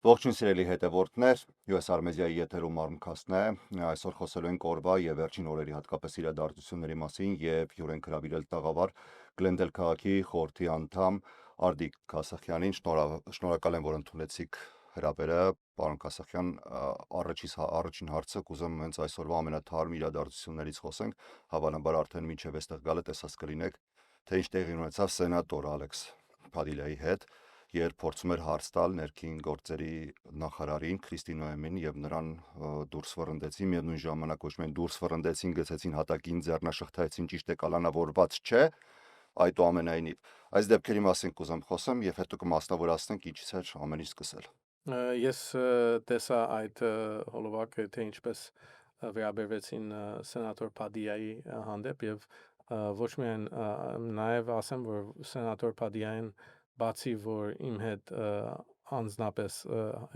Ողջույն սիրելի հետևորդներ, US Armedia-ի եթերում Armcast-ն է, այսօր խոսելու ենք օրվա եւ վերջին օրերի հատկապես իրադարձությունների մասին եւ հյուր ենք հրավիրել տաղավար Գլենդել քաղաքի խորհրդի անդամ Արդիկ Քասախյանին, շնորհակալ եմ, որ ընդունեցիք հրավերը, պարոն Քասախյան, առաջին հարցը կուզեմ հենց այսօրվա ամենաթարմ իրադարձություններից խոսենք, հավանաբար արդեն մինչեւ այստեղ գալը տեսած կլինեք, թե ինչ տեղի ունեցավ սենատոր Ալեքս Փադիլյայի հետ, երբ փորձում էր հարց տալ ներքին գործերի նախարարին Քրիստի Նոեմին եւ նրան դուրս վռնդեցին, միևնույն ժամանակ ոչ միայն դուրս վռնդեցին, գցեցին հատակին, ձեռնաշղթայեցին, ճիշտ է կալանավորված չէ, այդուամենայնիվ այս դեպքերի մասին կուզեմ խոսեմ եւ հետո կմասնավորացնենք ինչից էր ամեն ինչ սկսել։ Ես տեսա այդ հոլովակը, թե ինչպես վերաբերվեցին սենատոր Փադիայի հանդեպ եւ ոչ միայն նաեւ ասեմ, որ սենատոր Փադիային բացի որ իմ հետ անձնապես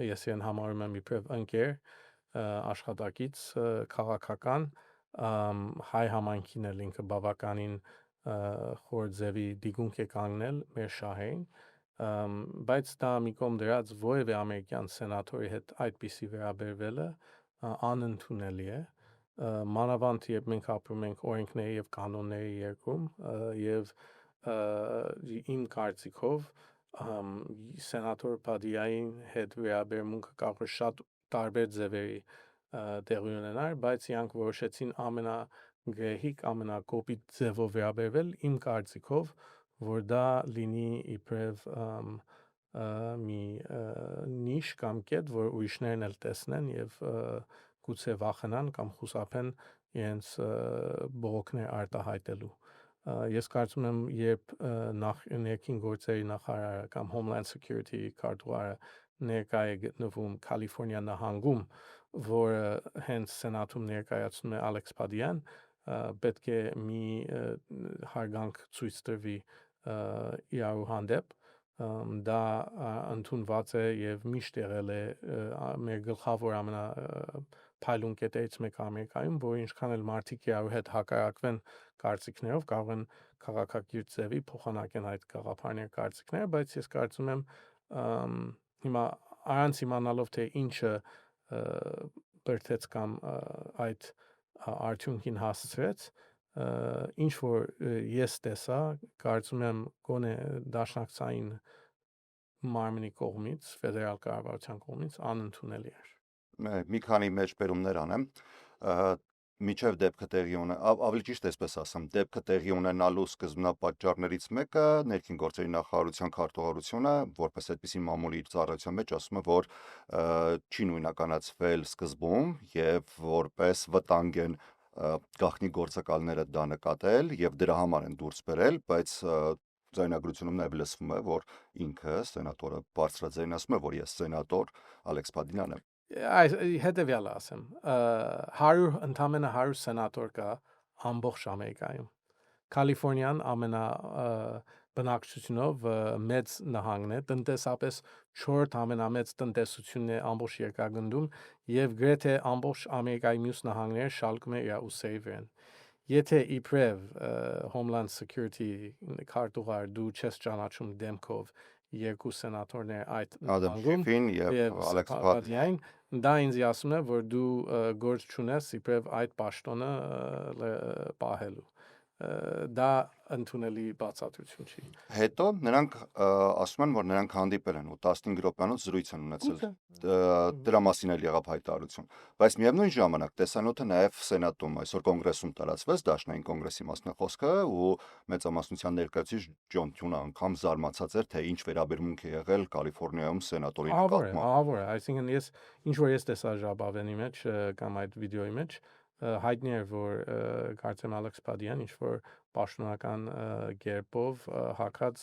ես իրեն համարում եմ իբրև ընկեր աշխատակից քաղաքական հայ համայնքին էլ ինքը բավականին խոր ձևի դիգունք է կանգնել մեր շահերին բայց դա մի կողմ դրած որևէ ամերիկյան սենատորի հետ այդպիսի վերաբերվելը անընդունելի է մանավանդ երբ մենք ապրում ենք օրենքների եւ կանոնների երկրում եւ իմ կարծիքով սենատոր Փադիային հետ վերաբերմունքը կարող է շատ տարբեր ձևերի տեղի ունենալ, բայց իրանք որոշեցին ամենագրեհիկ, ամենակոպիտ ձևով վերաբերվել իմ կարծիքով, որ դա լինի իբրև մի նիշ կամ կետ, որ ուրիշներն էլ տեսնեն եւ գուցե վախենան կամ խուսափեն իրենց բողոքներ արտահայտելու։ Ես կարծում եմ, երբ ներքին գործերի նախարարը կամ Homeland Security քարտուղարը ներկա է գտնվում Կալիֆոռնիա նահանգում, որը հենց սենատում ներկայացնում է Ալեքս Փադիան, պետք է մի հարգանք ցույց տրվի իրարու հանդեպ դա ընդունված է եւ միշտ եղել է մեր գլխավոր փայլուն կետերից մեկը Ամերիկայում, որ ինչքան էլ մարդիկ իրարու հետ հակարակվեն կարծիքներով, կարող են քաղաքակիրթ ձևի փոխանակեն այդ գաղափարներ կարծիքները, բայց ես կարծում եմ հիմա առանց իմանալով թե ինչը բրդեց կամ այդ արդյունքին հասցրեց ինչ որ ես տեսա, կարծում եմ գոնե դաշնակցային մարմնի կողմից, ֆեդերալ կառավարության կողմից անընդունելի էր։ Մի քանի մեջբերումներ անեմ, միջև դեպքը տեղի ավելի ճիշտ էսպես ասեմ, դեպքը տեղի ունենալու սկզբնապատճառներից մեկը ներքին գործերի նախարարության քարտուղարությունը, որպես այդպիսի մամուլի իր ծառայության մեջ ասում է, որ չի նույնականացվել սկզբում եւ որպես վտանգ են գաղտնի գործակալները դա նկատել եւ դրա համար են դուրս բերել, բայց ձայնագրությունում նաև լսվում է, որ ինքը սենատորը բարձրաձայն ասում է, որ ես սենատոր Ալեքս Փադիլյանն եմ։ Այս հետեւյալը ասեմ, 100 ընդամենը 100 սենատոր կա ամբողջ Ամերիկայում։ Կալիֆոռնիան բնակչությունով մեծ նահանգն է, տնտեսապես 4 ամենամեծ տնտեսությունն է ամբողջ երկրագնդում եւ գրեթե ամբողջ Ամերիկայի մյուս նահանգները շալկում է իր ուսերի վրան։ Եթե իբրև Homeland Security քարտուղար դու չես ճանաչում դեմքով երկու սենատորներ այդ Ադամ նահանգում Շիֆին եւ եւ Ալեքս Փադիային, դա ինձ ասում է, որ դու գործ չունես իբրև այդ պաշտոնը պահելու դա ընդունելի բացատրություն չի։ Հետո նրանք ասում են, որ նրանք հանդիպել են ու 15 րոպեանոց զրույց են ունեցել։ Դրա մասին էլ եղավ հայտարարություն։ Բայց միևնույն ժամանակ տեսանյութը նաև սենատում, այսօր կոնգրեսում տարածվեց Դաշնային կոնգրեսի մասնախոսքը ու մեծամասնության ներկայացուցիչ Ջոն Թյունը անգամ զարմացած էր, թե ինչ վերաբերմունք է եղել Կալիֆոռնիայում սենատորի նկատմամբ։ Ահավոր է, այսինքն ինչ որ ես տեսա ժապավենի մեջ կամ այդ վիդեոյի մեջ հայտնի էր, որ կարծեմ Ալեքս Փադիան ինչ որ պաշտոնական կերպով հակած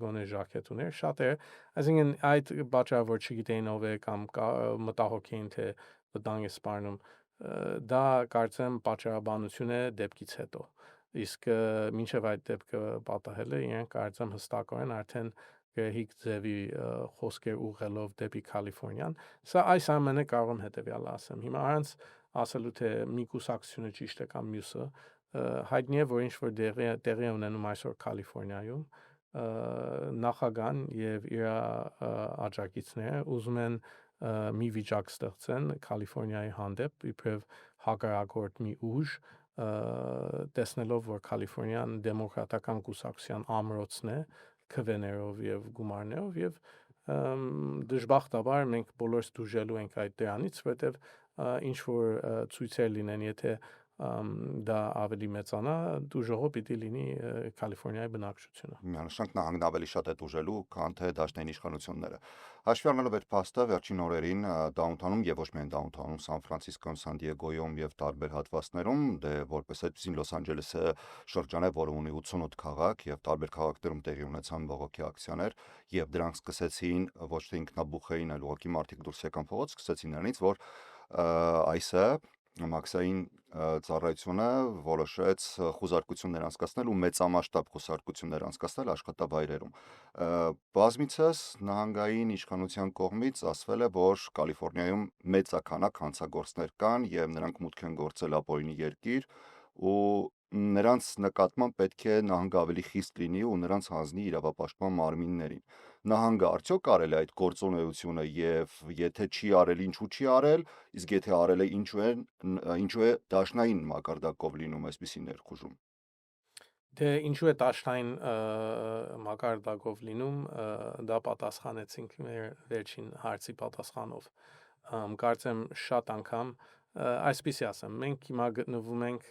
գոնե ժակետ ուներ, շատ էր, այսինքն այդ պատճառը, որ չգիտեին ով է կամ մտահոգ էին, թե վտանգ է սպառնում, դա կարծեմ պատճառաբանություն է դեպքից հետո։ Իսկ մինչև այդ դեպքը պատահելը իրենք կարծեմ հստակորեն արդեն գեհիկ ձևի խոսքեր ուղղելով դեպի Կալիֆոռնիան, սա այս ամենը կարող եմ հետեւյալը ասեմ։ Հիմա առանց ասելու թե մի կուսակցությունը ճիշտ է կամ մյուսը, հայտնի է, որ ինչ որ տեղի է ունենում այսօր Կալիֆոռնիայում, նախագահան եւ իր աջակիցները ուզում են մի վիճակ ստեղծեն Կալիֆոռնիայի հանդեպ իբրև հակառակորդ մի ուժ տեսնելով որ Կալիֆոռնիան դեմոկրատական կուսակցության ամրոցն է քվեներով եւ գումարներով եւ դժբախտաբար մենք բոլորս դժելու ենք այդ դրանից որտեւ ինչ որ ցույցեր լինեն եթե դա ավելի մեծանա դժողը պիտի լինի Կալիֆոռնիայի բնակչությունը Միանշանակ նահանգն ավելի շատ է տուժելու, քան թե դաշնային իշխանությունները։ Հաշվի առնելով այդ փաստը, վերջին օրերին դաունթաունում եւ ոչ միայն դաունթաունում, Սան Ֆրանցիսկոյում, Սան Դիեգոյում եւ տարբեր հատվածներում, դե որպես այդպեսին Լոս Անջելեսը շրջան է, որը ունի 88 քաղաք եւ տարբեր քաղաքներում տեղի ունեցան բողոքի ակցիաներ եւ դրանք սկսեցին ոչ թե ինքնաբուխային, այլ ուղղակի մարդիկ դուրս եկան փողոց, սկսեցին նրանից, որ այսը մաքսային ծառայությունը որոշեց խուզարկություններ անցկացնել ու մեծամասշտաբ խուզարկություններ անցկացնել աշխատավայրերում։ Բազմիցս նահանգային իշխանության կողմից ասվել է, որ Կալիֆոռնիայում մեծաքանակ հանցագործներ կան եւ նրանք մուտք են գործել ապօրինի երկիր ու նրանց նկատմամբ պետք է նահանգը ավելի խիստ լինի ու նրանց հանձնի իրավապաշտպան մարմիններին։ Նահանգը արդյոք արել է այդ գործունեությունը եւ եթե չի արել, ինչու չի արել, իսկ եթե արել է, ինչու է դաշնային մակարդակով լինում այսպիսի ներխուժում։ Դե ինչու է տաշնային մակարդակով լինում, դա պատասխանեցինք մեր վերջին հարցի պատասխանով։ Կարծեմ շատ անգամ այսպեսի ասեմ, մենք հիմա գտնվում ենք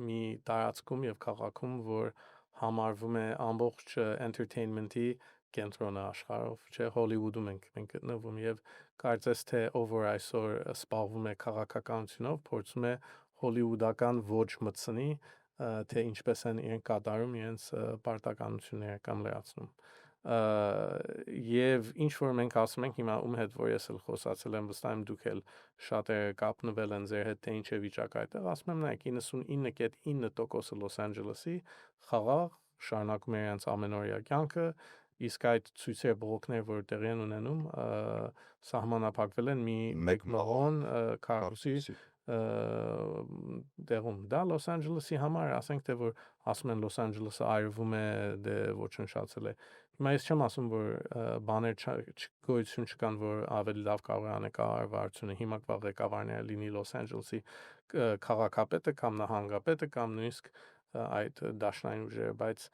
մի տարածքում եւ քաղաքում, որ համարվում է ամբողջ entertainment-ի կենտրոնը աշխարհով, չէ, Հոլիվուդում ենք գտնվում եւ կարծես թե ով որ այսօր սպառվում է քաղաքականությունով, փորձում է հոլիվուդական ոճ մտցնի թե ինչպես են իրենք կատարում իրենց պարտականությունները կամ լրացնում եւ ինչ որ մենք ասում ենք հիմա ում հետ որ ես էլ խոսացել եմ վստահ եմ դուք էլ շատերը կապնվել են ձեր հետ թե ինչ է վիճակը այդտեղ ասում եմ նայեք 99.9%-ը Լոս Անջելեսի խաղաղ շարունակում է իրենց ամենօրյա կյանքը իսկ այդ ցույցեր բողոքներ որ տեղի են ունենում սահմանափակվել են մի մեկնողոն քարուսի տեղում դա Լոս Անջելեսի համար ասենք թե որ ասում են Լոս Անջելեսը այրվում է դե ոչնչացել է հիմա ես չեմ ասում որ բաներ գոյություն չկան որ ավելի լավ կարող է անել կառավարությունը հիմա կվա ղեկավարները լինի Լոս Անջելեսի քաղաքապետը կամ նահանգապետը կամ նույնիսկ այդ դաշնային ուժերը բայց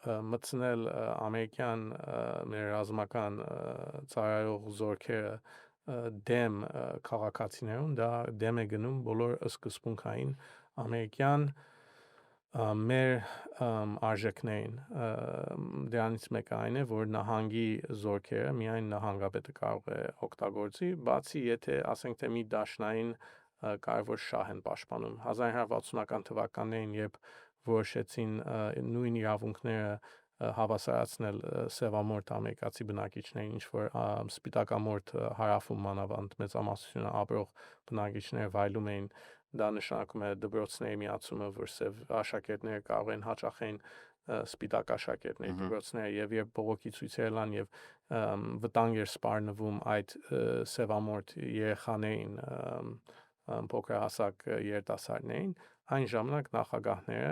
մտցնել ամերիկյան մեր ռազմական ծառայող զորքերը դեմ քաղաքացիներուն դա դեմ է գնում բոլոր սկզբունքային ամերիկյան մեր արժեքներին դրանից մեկը այն է որ նահանգի զորքերը միայն նահանգապետը կարող է օգտագործի բացի եթե ասենք թե մի դաշնային կարևոր շահ են պաշտպանում 1960-ական թվականներին երբ որոշեցին նույն իրավունքները հավասարացնել սևամորթ ամերիկացի բնակիչներին ինչ որ սպիտակամորթ հարավում մանավանդ մեծամասնությունը ապրող բնակիչները վայելում էին դա նշանակում է դպրոցների միացումը որ սև աշակերտները կարող են հաճախեն սպիտակ աշակերտների դպրոցները եւ երբ բողոքի ցույցեր լան եւ վտանգ էր սպառնվում այդ սևամորթ երեխաներին փոքրահասակ երիտասարդներին այն ժամանակ նախագահները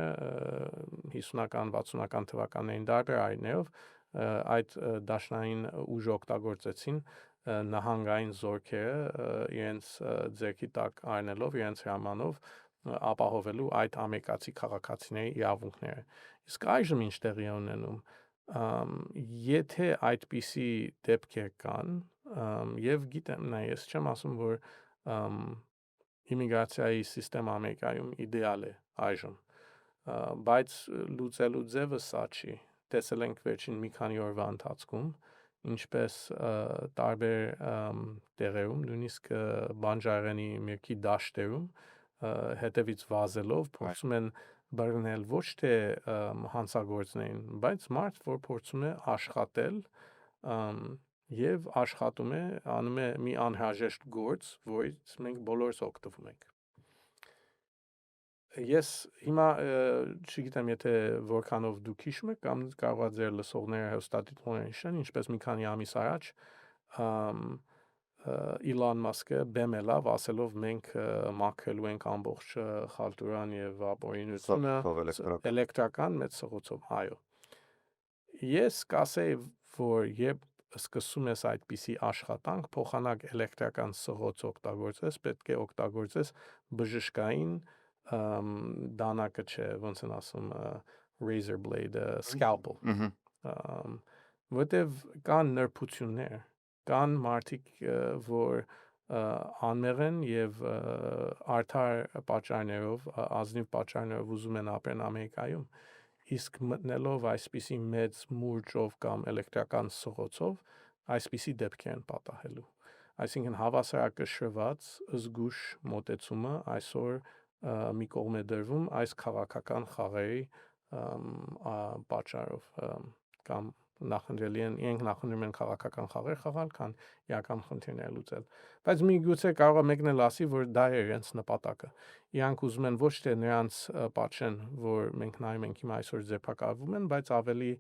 50-ական 60-ական թվականներին դարբեր այներով այդ դաշնային ուժը օգտագործեցին նահանգային զորքերը իրենց ձեռքի տակ առնելով իրենց հրամանով ապահովելու այդ ամերիկացի քաղաքացիների իրավունքները իսկ այժմ ինչ տեղի է ունենում եթե այդպիսի դեպքեր կան եւ գիտեմ նա ես չեմ ասում որ իմիգրացիայի համակարգը Ամերիկայում իդեալ է այժմ բայց լուծելու ձևը սա չի տեսել ենք վերջին մի քանի օրվա ընթացքում ինչպես տարբեր տեղերում նույնիսկ բանջարեղենի միրգի դաշտերում հետևից վազելով փորձում են բռնել ոչ թե հանցագործներին բայց մարդ որ փորձում է աշխատել եւ աշխատում է անում է մի անհրաժեշտ գործ որից մենք բոլորս օգտվում ենք ես հիմա չգիտեմ եթե որքանով դուք հիշում եք կամ կարող է ձեր լսողները հստատիտորեն հիշեն ինչպես մի քանի ամիս առաջ Իլոն Մասկը բեմելավ ասելով մենք մաքրելու ենք ամբողջ խալտուրան եւ ապօրինությունը էլեկտրական մեծ սղոցով, այո։ Ես կասեի, որ երբ սկսում ես այդպիսի աշխատանք, փոխանակ էլեկտրական սղոց օգտագործես, պետք է օգտագործես բժշկային դանակը չէ, ոնց են ասում razor blade, scalpel, որտեվ կան նրբություններ, կան մարդիկ, որ անմեղ են եւ արդար պատճառներով, ազնիվ պատճառներով ուզում են ապրեն Ամերիկայում, իսկ մտնելով այսպիսի մեծ մուրճով կամ էլեկտրական սղոցով, այսպիսի դեպքեր են պատահելու։ Այսինքն հավասարակշռված զգուշ մոտեցումը այսօր մի կողմ է դրվում այս քաղաքական խաղերի պատճառով կամ նախընտրելի են, իրենք նախընտրում են քաղաքական խաղեր խաղալ, քան իրական խնդիրներ լուծել։ Բայց միգուցե կարող է մեկն էլ ասի, որ դա է իրենց նպատակը։ Իրանք ուզում են ոչ թե նրանց պատժեն, որ մենք նայում ենք հիմա այսօր ձերբակալվում են, բայց ավելի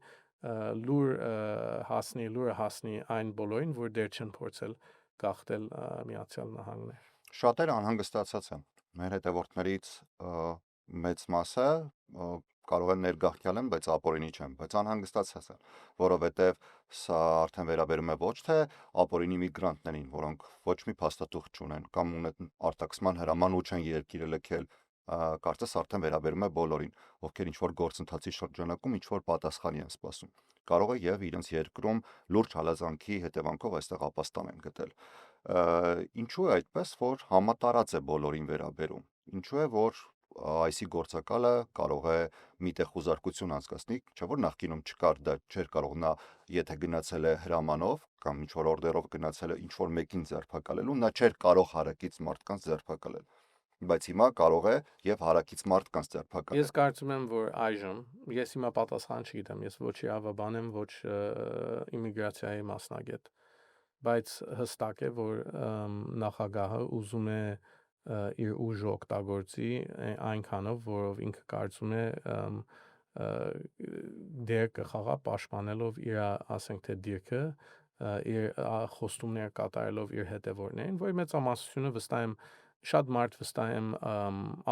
լուրը հասնի այն բոլորին, որ դեռ չեն փորձել գաղթել Միացյալ Նահանգներ։ Շատերը անհանգստացած են։ Մեր հետևորդներից մեծ մասը կարող են ներգաղթյալ են, բայց ապօրինի չեն, բայց անհանգստացած են, որովհետև սա արդեն վերաբերում է ոչ թե ապօրինի միգրանտներին, որոնք ոչ մի փաստաթուղթ չունեն կամ ունեն արտաքսման հրաման ու չեն երկիրը լքել, կարծես արդեն վերաբերում է բոլորին, ովքեր ինչ-որ գործընթացի շրջանակում ինչ-որ պատասխանի են սպասում։ Կարող է եւ իրենց երկրում լուրջ հալածանքի հետևանքով այստեղ ապաստան են գտել։ Ինչու է այդպես, որ համատարած է բոլորին վերաբերում։ Ինչու է, որ այսի գործակալը կարող է միտեղ խուզարկություն անցկացնի, չէ՞ որ նախկինում չկար դա, չէր կարող նա, եթե գնացել է հրամանով կամ ինչ-որ օրդերով գնացել է ինչ-որ մեկին ձերբակալելու, նա չէր կարող հարակից մարդկանց ձերբակալել։ Բայց հիմա կարող է եւ հարակից մարդկանց ձերբակալել։ Ես կարծում եմ, որ այժմ ես հիմա պատասխան չգիտեմ, ես ոչ իրավաբան եմ, ոչ իմիգրացիայի մասնագետ, բայց հստակ է, որ նախագահը ուզում է իր ուժը օգտագործի այնքանով, որով ինքը կարծում է դեր կխաղա պաշտպանելով իր, ասենք թե դիրքը, իր խոստումներ կատարելով իր հետևորդներին, որի մեծամասնությունը վստահ եմ շատ մարդ վստահ եմ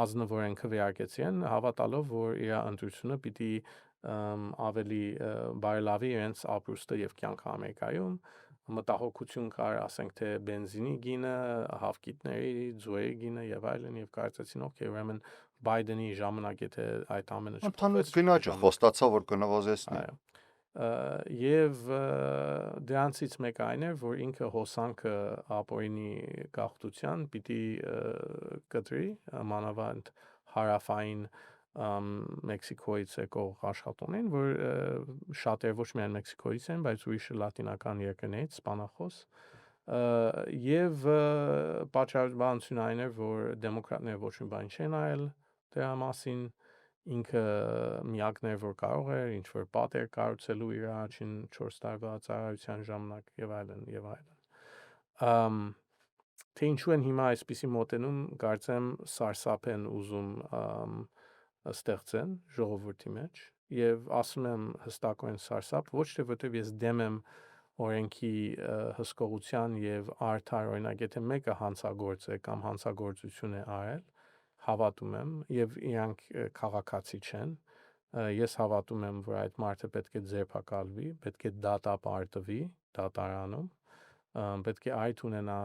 ազնվորեն քվեարկեցին, հավատալով, որ իր ընտրությունը պիտի ավելի բարելավի իրենց ապրուստը եւ կյանքը Ամերիկայում, մտահոգություն կար, ասենք թե բենզինի գինը, հավկիթների, ձուերի գինը եւ այլն եւ կարծեցին, օքեյ, ուրեմն Բայդենի ժամանակ եթե այդ ամենը ընդհանուր գնաճը խոստացա, որ կնվազեցնի։ Այո։ Եվ դրանցից մեկը այն էր, որ ինքը հոսանքը ապօրինի գաղթության պիտի կտրի, մանավանդ հարավային Մեքսիկոից եկող աշխատողներին, որ շատերը ոչ միայն Մեքսիկոից են, բայց ուրիշ լատինական երկրներից, սպանախոս, եւ պատճառաբանությունը այն էր, որ դեմոկրատները ոչ մի բան չեն արել դրա մասին, ինքը միակն էր, որ կարող էր ինչ-որ պատեր կառուցելու իր առաջին 4 տարվա ծառայության ժամանակ եւ այլն եւ այլն։ Թե ինչու են հիմա այսպիսի մոտենում, կարծեմ սարսափ են ուզում ստեղծեն ժողովրդի մեջ եւ ասում եմ հստակորեն սարսափ, ոչ թե որտեվ ես դեմ եմ օրենքի հսկողության եւ արդար օրինակ եթե մեկը հանցագործ է կամ հանցագործություն է արել, հավատում եմ եւ իրանք քաղաքացի չեն, ես հավատում եմ, որ այդ մարդը պետք է ձերբակալվի, պետք է դատապարտվի դատարանում, պետք է այդ ունենա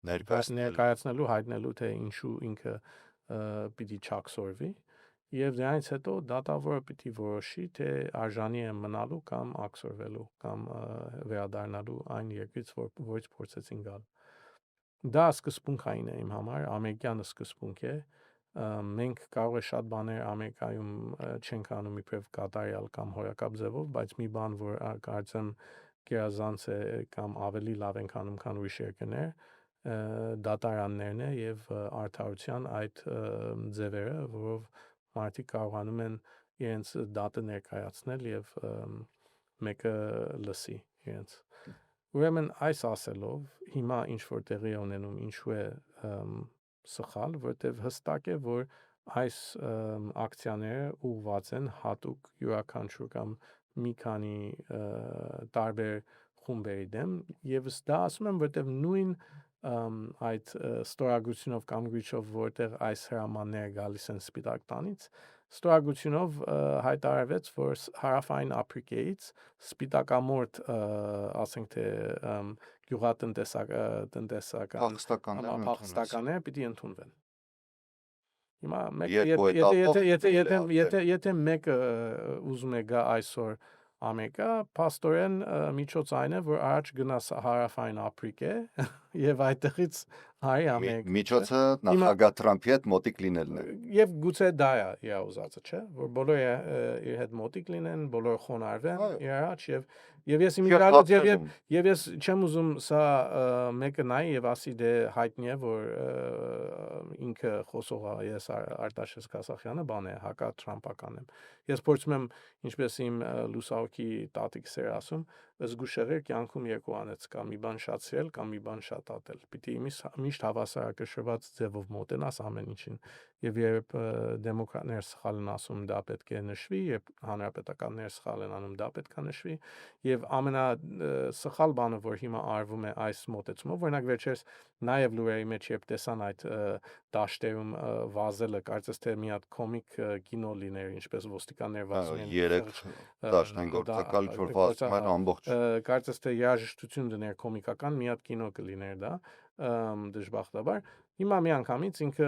ներկայացնելու, հայտնելու, թե ինչու ինքը պիտի չաքսորվի եւ դրանից հետո դատավորը պիտի որոշի, թե արժանի է մնալու կամ աքսորվելու կամ վերադառնալու այն երկրից, որից փորձեցին գալ։ Դա սկզբունքային է իմ համար, ամերիկյան սկզբունք է։ Մենք կարող է շատ բաներ Ամերիկայում չենք անում իբրև կատարյալ կամ հորակապ ձևով, բայց մի բան, որ կարծեմ գերազանց է կամ ավելի լավ ենք անում, քան ուրիշ երկրներ, դատարաններն է եւ արդարության այդ ձևերը, որով մարդիկ կարողանում են իրենց դատը ներկայացնել եւ մեկը լսի իրենց։ Ուրեմն այս ասելով, հիմա ինչ որ տեղի է ունենում, ինչու է սխալ, որտեվ հստակ է, որ այս ակցիաները ուղղված են հատուկ յուրաքանչյուր կամ մի քանի տարբեր խումբերի դեմ եւ դա ասում եմ որտեվ նույն այդ ստորագրությունով կամ գրիչով որտեղ այս հրամանները գալիս են Սպիտակ տանից ստորագրությունով հայտարարվեց որ հարավային Աֆրիկայից սպիտակամորթ ասենք թե գյուղատնտեսական փախստականները պիտի ընդունվեն հիմա եթե մեկը ուզում է գա այսօր Ամերիկա փաստորեն միջոց այն է որ առաջ գնաս հարավային Աֆրիկա եւ այդտեղից հայ Ամերիկա միջոցը նախագահ Թրամփի հետ մոտիկ լինելն է եւ գուցե դա է իր ուզածը չէ որ բոլորը իր հետ մոտիկ լինեն բոլորը խոնարհվեն իրարաջ եւ ես իմիջիալից եւ ես չեմ ուզում սա մեկը նայի եւ ասի դե հայտնի է որ ինքը խոսողը ես Արտաշես Կասախյանը բան է հակա Թրամփական եմ ես փորձում եմ ինչպես իմ լուսահոգի տատիկս էր ասում զգուշեղեր կյանքում երկու անեց կամ մի բան շատ սիրել կամ մի բան շատ ատել պիտի միշտ հավասարակշռված ձևով մոտենաս ամեն ինչին եւ երբ դեմոկրատները սխալ են ասում դա պետք է նշվի երբ հանրապետականները սխալ են անում դա պետք է նշվի եւ ամենասխալ բանը որ հիմա արվում է այս մոտեցումով օրինակ վերջերս նաեւ լուրերի մեջ երբ տեսան այդ դաշտերում վազելը կարծես թե մի հատ կոմիկ կինո լիներ ինչպես ոստիկաններ վազում են երեք դաշտային գործակալ որ վազում են ամբողջ կարծես թե երաժշտություն դներ կոմիկական մի հատ կինո կլիներ դա դժբախտաբար հիմա միանգամից ինքը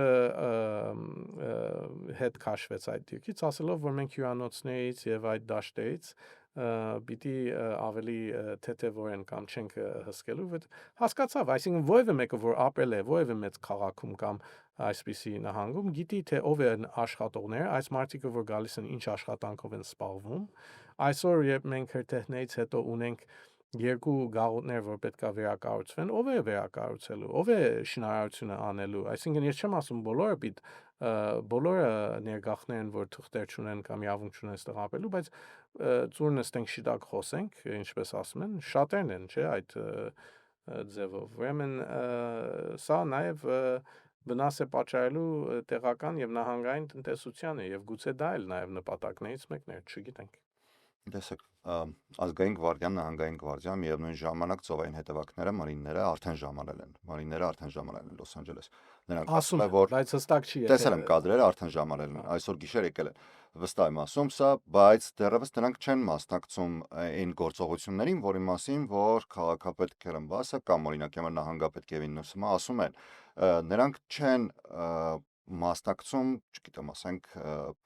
հետ քաշվեց այդ դիրքից ասելով որ մենք հյուրանոցներից եւ այդ դաշտերից պիտի ավելի թեթևորեն կամ չենք հսկելու որ հասկացավ այսինքն ովևէ մեկը որ ապրել է ովևէ մեծ քաղաքում կամ այսպիսի նահանգում գիտի թե ով են աշխատողները այս մարդիկը որ գալիս են ինչ աշխատանքով են զբաղվում այսօր երբ մենք հրթեհներից հետո ունենք երկու գաղութներ որ պետքա վերակառուցվեն ով է վերակառուցելու ով է շինարարությունը անելու այսինքն ես չեմ ասում բոլորը ներգաղթներ են որ թղթեր չունեն կամ իրավունք չունեն այստեղ ապրելու բայց ծուր նստենք շիտակ խոսենք ինչպես ասում են շատերն են չէ այդ ձևով ուրեմն սա նաև վնաս է պատճառելու տեղական եւ նահանգային տնտեսությանը եւ գուցե դա էլ նաև նպատակներից մեկն է չգիտենք Տեսեք, ազգային գվարդիան, նահանգային գվարդիան միևնույն ժամանակ ծովային հետևակները մարինները արդեն ժամանել են Լոս Անջելես։ Նրանք ասում են, որ բայց հստակ չի տեսել եմ կադրերը արդեն ժամանել են, այսօր գիշեր եկել են։ Վստահ եմ ասում սա, բայց դեռևս նրանք չեն մասնակցում այն գործողություններին, որի մասին, որ քաղաքապետ Քերենբասը կամ օրինակ եմը նահանգապետ Կևին Նյուսոմը ասում են, նրանք չեն մասնակցում, չգիտեմ, ասենք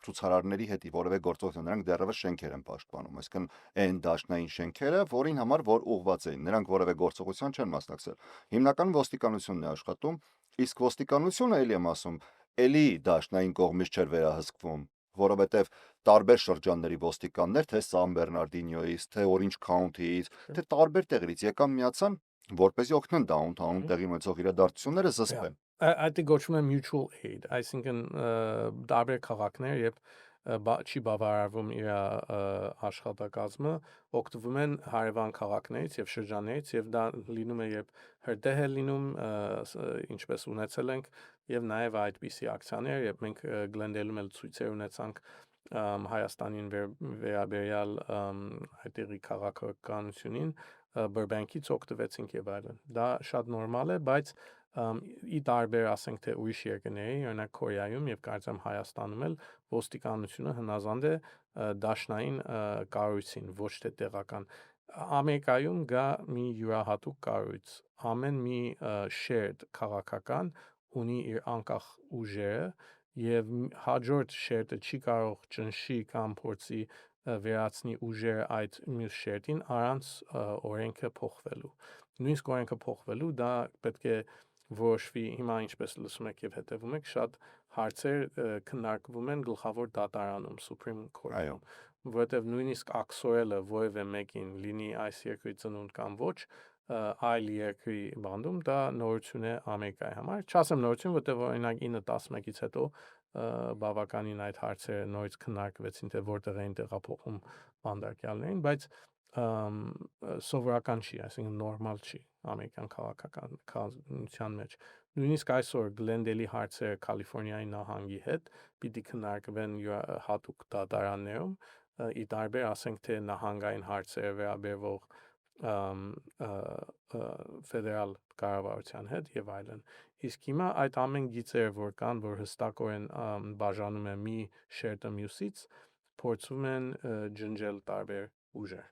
ցուցարարների հետ որևէ գործողություն նրանք դեռևս շենքեր են պաշտպանում, այսինքն այն դաշնային շենքերը, որին համար որ ուղղված էին, նրանք որևէ գործողության չեն մասնակցել։ Հիմնականում ոստիկանությունն է աշխատում, իսկ ոստիկանությունը էլի եմ ասում, էլի դաշնային կողմից չէր վերահսկվում, որովհետև տարբեր շրջանների ոստիկաններ, թե Սան Բեռնարդինյոից, թե Օրինջ Քաունթիից, թե տարբեր տեղերից եկան միացան, որպեսզի օգնեն դաունթաունում տեղի ունեցող իրադարձությունները զսպեն։ Այդ գոչվում է mutual aid, այսինքն տարբեր քաղաքներ, երբ չի բավարարվում իր աշխատակազմը, օգտվում են հարևան քաղաքներից եւ շրջաններից եւ դա լինում է երբ հրդեհ է լինում, ինչպես ունեցել ենք եւ նաեւ այդպիսի ակցիաներ, երբ մենք Գլենդեյլում էլ ցույցեր ունեցանք Հայաստանին վերաբերյալ այդտեղի քաղաքականությունին Բրբենքից օգտվեցինք եւ այլն։ Դա շատ նորմալ է, բայց ի տարբեր ասենք թե ուրիշ երկրների, օրինակ Կորեայում եւ կարծեմ Հայաստանում էլ ոստիկանությունը հնազանդ է դաշնային կառույցին, ոչ թե տեղական։ Ամերիկայում գա մի յուրահատուկ կառույց, ամեն մի shared քաղաքական ունի իր անկախ ուժերը եւ հաջորդ shared-ը չի կարող ճնշի կամ փորձի վերացնի ուժերը այդ մյուս shared-ին առանց օրենքը փոխվելու։ Նույնիսկ օրենքը փոխվելու դա պետք է որոշվի հիմա ինչպես լսում եք եւ հետեւում եք շատ հարցեր քննարկվում են գլխավոր դատարանում Supreme Court-ում որովհետեւ նույնիսկ ակսորելը որևէ մեկին լինի այս երկրի ծնունդ կամ ոչ այլ երկրի բանդում դա նորություն է Ամերիկայի համար չասեմ նորություն որովհետեւ օրինակ 9-11-ից հետո բավականին այդ հարցերը նորից քննարկվեցին թե որտեղ էին տեղափոխում բանդարկյալներին բայց սովորական չի, այսինքն նորմալ չի ամերիկյան քաղաքականության մեջ։ Նույնիսկ այսօր Գլենդեյլի հարցերը Կալիֆոռնիայի նահանգի հետ պիտի քննարկվեն հատուկ դատարաններում, ի տարբեր ասենք թե նահանգային հարցերը վերաբերող ֆեդերալ կառավարության հետ եւ այլն։ Իսկ հիմա այդ ամեն գիծերը որ կան, որ հստակորեն բաժանում են մի շերտը մյուսից, փորձում են ջնջել տարբեր ուժեր։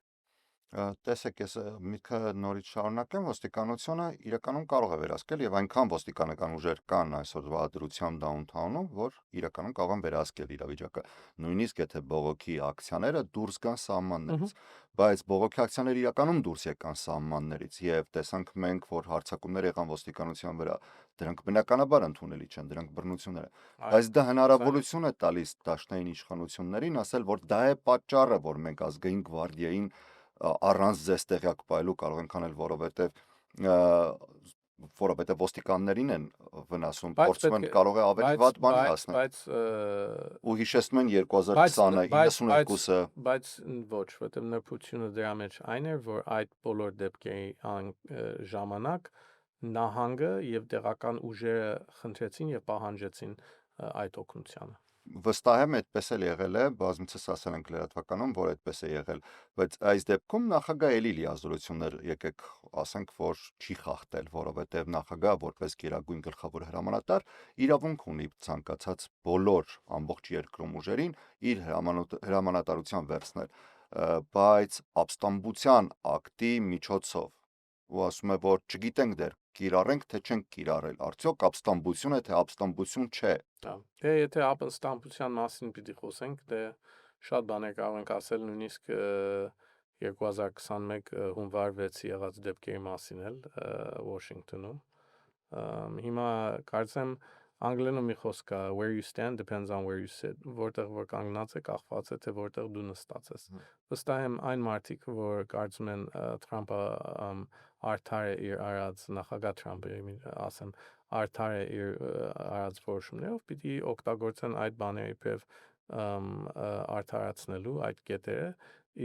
Տեսեք, ես միտքը նորից շարունակեմ, ոստիկանությունը իրականում կարող է վերահսկել եւ այնքան ոստիկանական ուժեր կան այսօրվա դրությամբ դաունթաունում, որ իրականում կարող են վերահսկել իրավիճակը։ Նույնիսկ եթե բողոքի ակցիաները դուրս գան սահմաններից, բայց բողոքի ակցիաները իրականում դուրս եկան սահմաններից եւ տեսանք մենք, որ հարձակումներ եղան ոստիկանության վրա, դրանք բնականաբար ընդունելի չեն, դրանք բռնություններ են։ Բայց դա հնարավորություն է տալիս դաշնային իշխանություններին ասել, որ դա է պատճառը, որ մենք ազգային գվարդիային առանց ձեզ տեղյակ պահելու կարող ենք անել, որովհետև ոստիկաններին են վնասում, փորձում են կարող է ավելի վատ բանի հասնել։ Բայց ու հիշեցնում են 2020-ը, 92-ը, բայց ոչ, որտեղ նրբությունը դրա մեջ այն էր, որ այդ բոլոր դեպքերի ժամանակ նահանգը եւ տեղական ուժերը խնդրեցին եւ պահանջեցին այդ օգնությունը։ վստահ եմ այդպես էլ եղել է, բազմիցս ասել ենք լրատվականում, որ այդպես է եղել, բայց այս դեպքում նախագահ էլի լիազորություններ եկեք ասենք, որ չի խախտել, որովհետև նախագահը որպես գերագույն գլխավոր հրամանատար իրավունք ունի ցանկացած բոլոր ամբողջ երկրում ուժերին իր հրամանատարության վերցնել, բայց ապստամբության ակտի միջոցով ու ասում է, որ չգիտենք դեռ կիրառենք, թե չենք կիրառել, արդյոք ապստամբություն է, թե ապստամբություն չէ։ Դե եթե ապստամբության մասին պիտի խոսենք, դե շատ բաներ կարող ենք ասել նույնիսկ 2021 հունվար 6-ի եղած դեպքերի մասին էլ Washington-ում։ Հիմա կարծեմ անգլերենով մի խոսք կա, where you stand depends on where you sit, որտեղ որ կանգնած է, կախված է թե որտեղ դու նստած ես։ Վստահ եմ այն մարդիկ, որ կարծում են Թրամփը արդար է իր արած նախագահ Թրամփը, ասեմ, արդար է իր արած որոշումներով, պիտի օգտագործեն այդ բաները իբրև արդարացնելու այդ կետերը,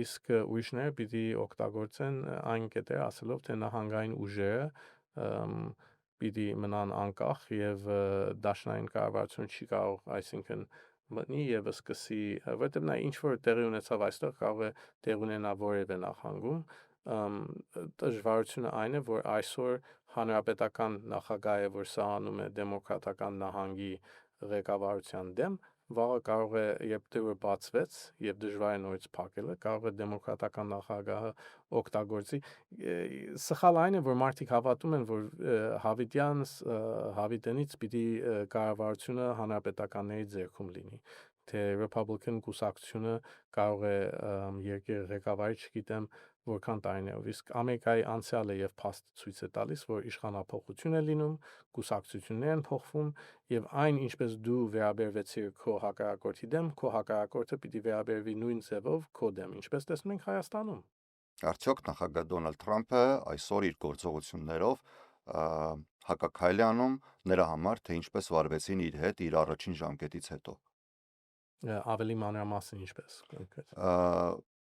իսկ ուրիշները պիտի օգտագործեն այն կետերը ասելով, թե նահանգային ուժերը պիտի մնան անկախ եւ դաշնային կառավարությունը չի կարող, այսինքն մտնի եւ սկսի, որտեղ նա ինչ որ տեղի ունեցավ այստեղ կարող է տեղ ունենա որևէ նախանգում, դժվարությունը այն է, որ այսօր հանրապետական նախագահը, որ սահանում է դեմոկրատական նահանգի ղեկավարության դեմ, վաղը կարող է, երբ դեպքը բացվեց եւ դժվար է նորից փակելը, կարող է դեմոկրատական նախագահը օգտագործի։ Սխալ այն է, որ մարդիկ հավատում են, որ հավիտենից պիտի կառավարությունը հանրապետականների ձեռքում լինի, թե Republican կուսակցությունը կարող է երկրի ղեկավարի, չգիտեմ, որքան տարիներով, իսկ Ամերիկայի անցյալը եւ փաստը ցույց է տալիս, որ իշխանափոխություն է լինում, կուսակցություններ են փոխվում եւ այն ինչպես դու վերաբերվեցիր քո հակառակորդի դեմ, քո հակառակորդը պիտի վերաբերվի նույն ձևով քո դեմ, ինչպես տեսնում ենք Հայաստանում։ Արդյոք նախագահ Դոնալդ Թրամփը այսօր իր գործողություններով հակաքայլ է անում նրա համար, թե ինչպես վարվեցին իր հետ իր առաջին ժամկետից հետո։ Ավելի մանրամասն ինչպես։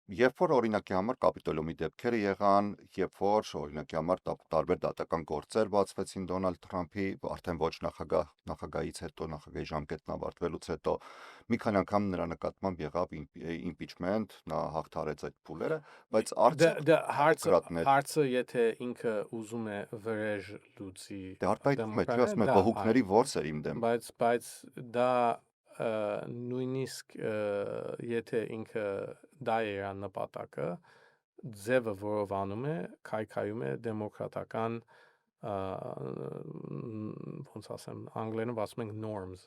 Երբ որ օրինակի համար կապիտոլիումի դեպքերը եղան, երբ որ օրինակի համար տարբեր դատական գործեր բացվեցին Դոնալդ Թրամփի, արդեն ոչ նախագահից հետո, նախագահի ժամկետն ավարտվելուց հետո, մի քանի անգամ նրա նկատմամբ եղավ impeachment, նա հաղթարեց այդ փուլերը, բայց հարցը եթե ինքը ուզում է վրեժ լուծի, դե արտահայտվում է, չի ասում է բողոքների ворս էր իմ դեմ։ Բայց դա նույնիսկ եթե ինքը դա է իր նպատակը, ձևը որով անում է, քայքայում է դեմոկրատական ոնց ասեմ, անգլերենով ասում ենք norms,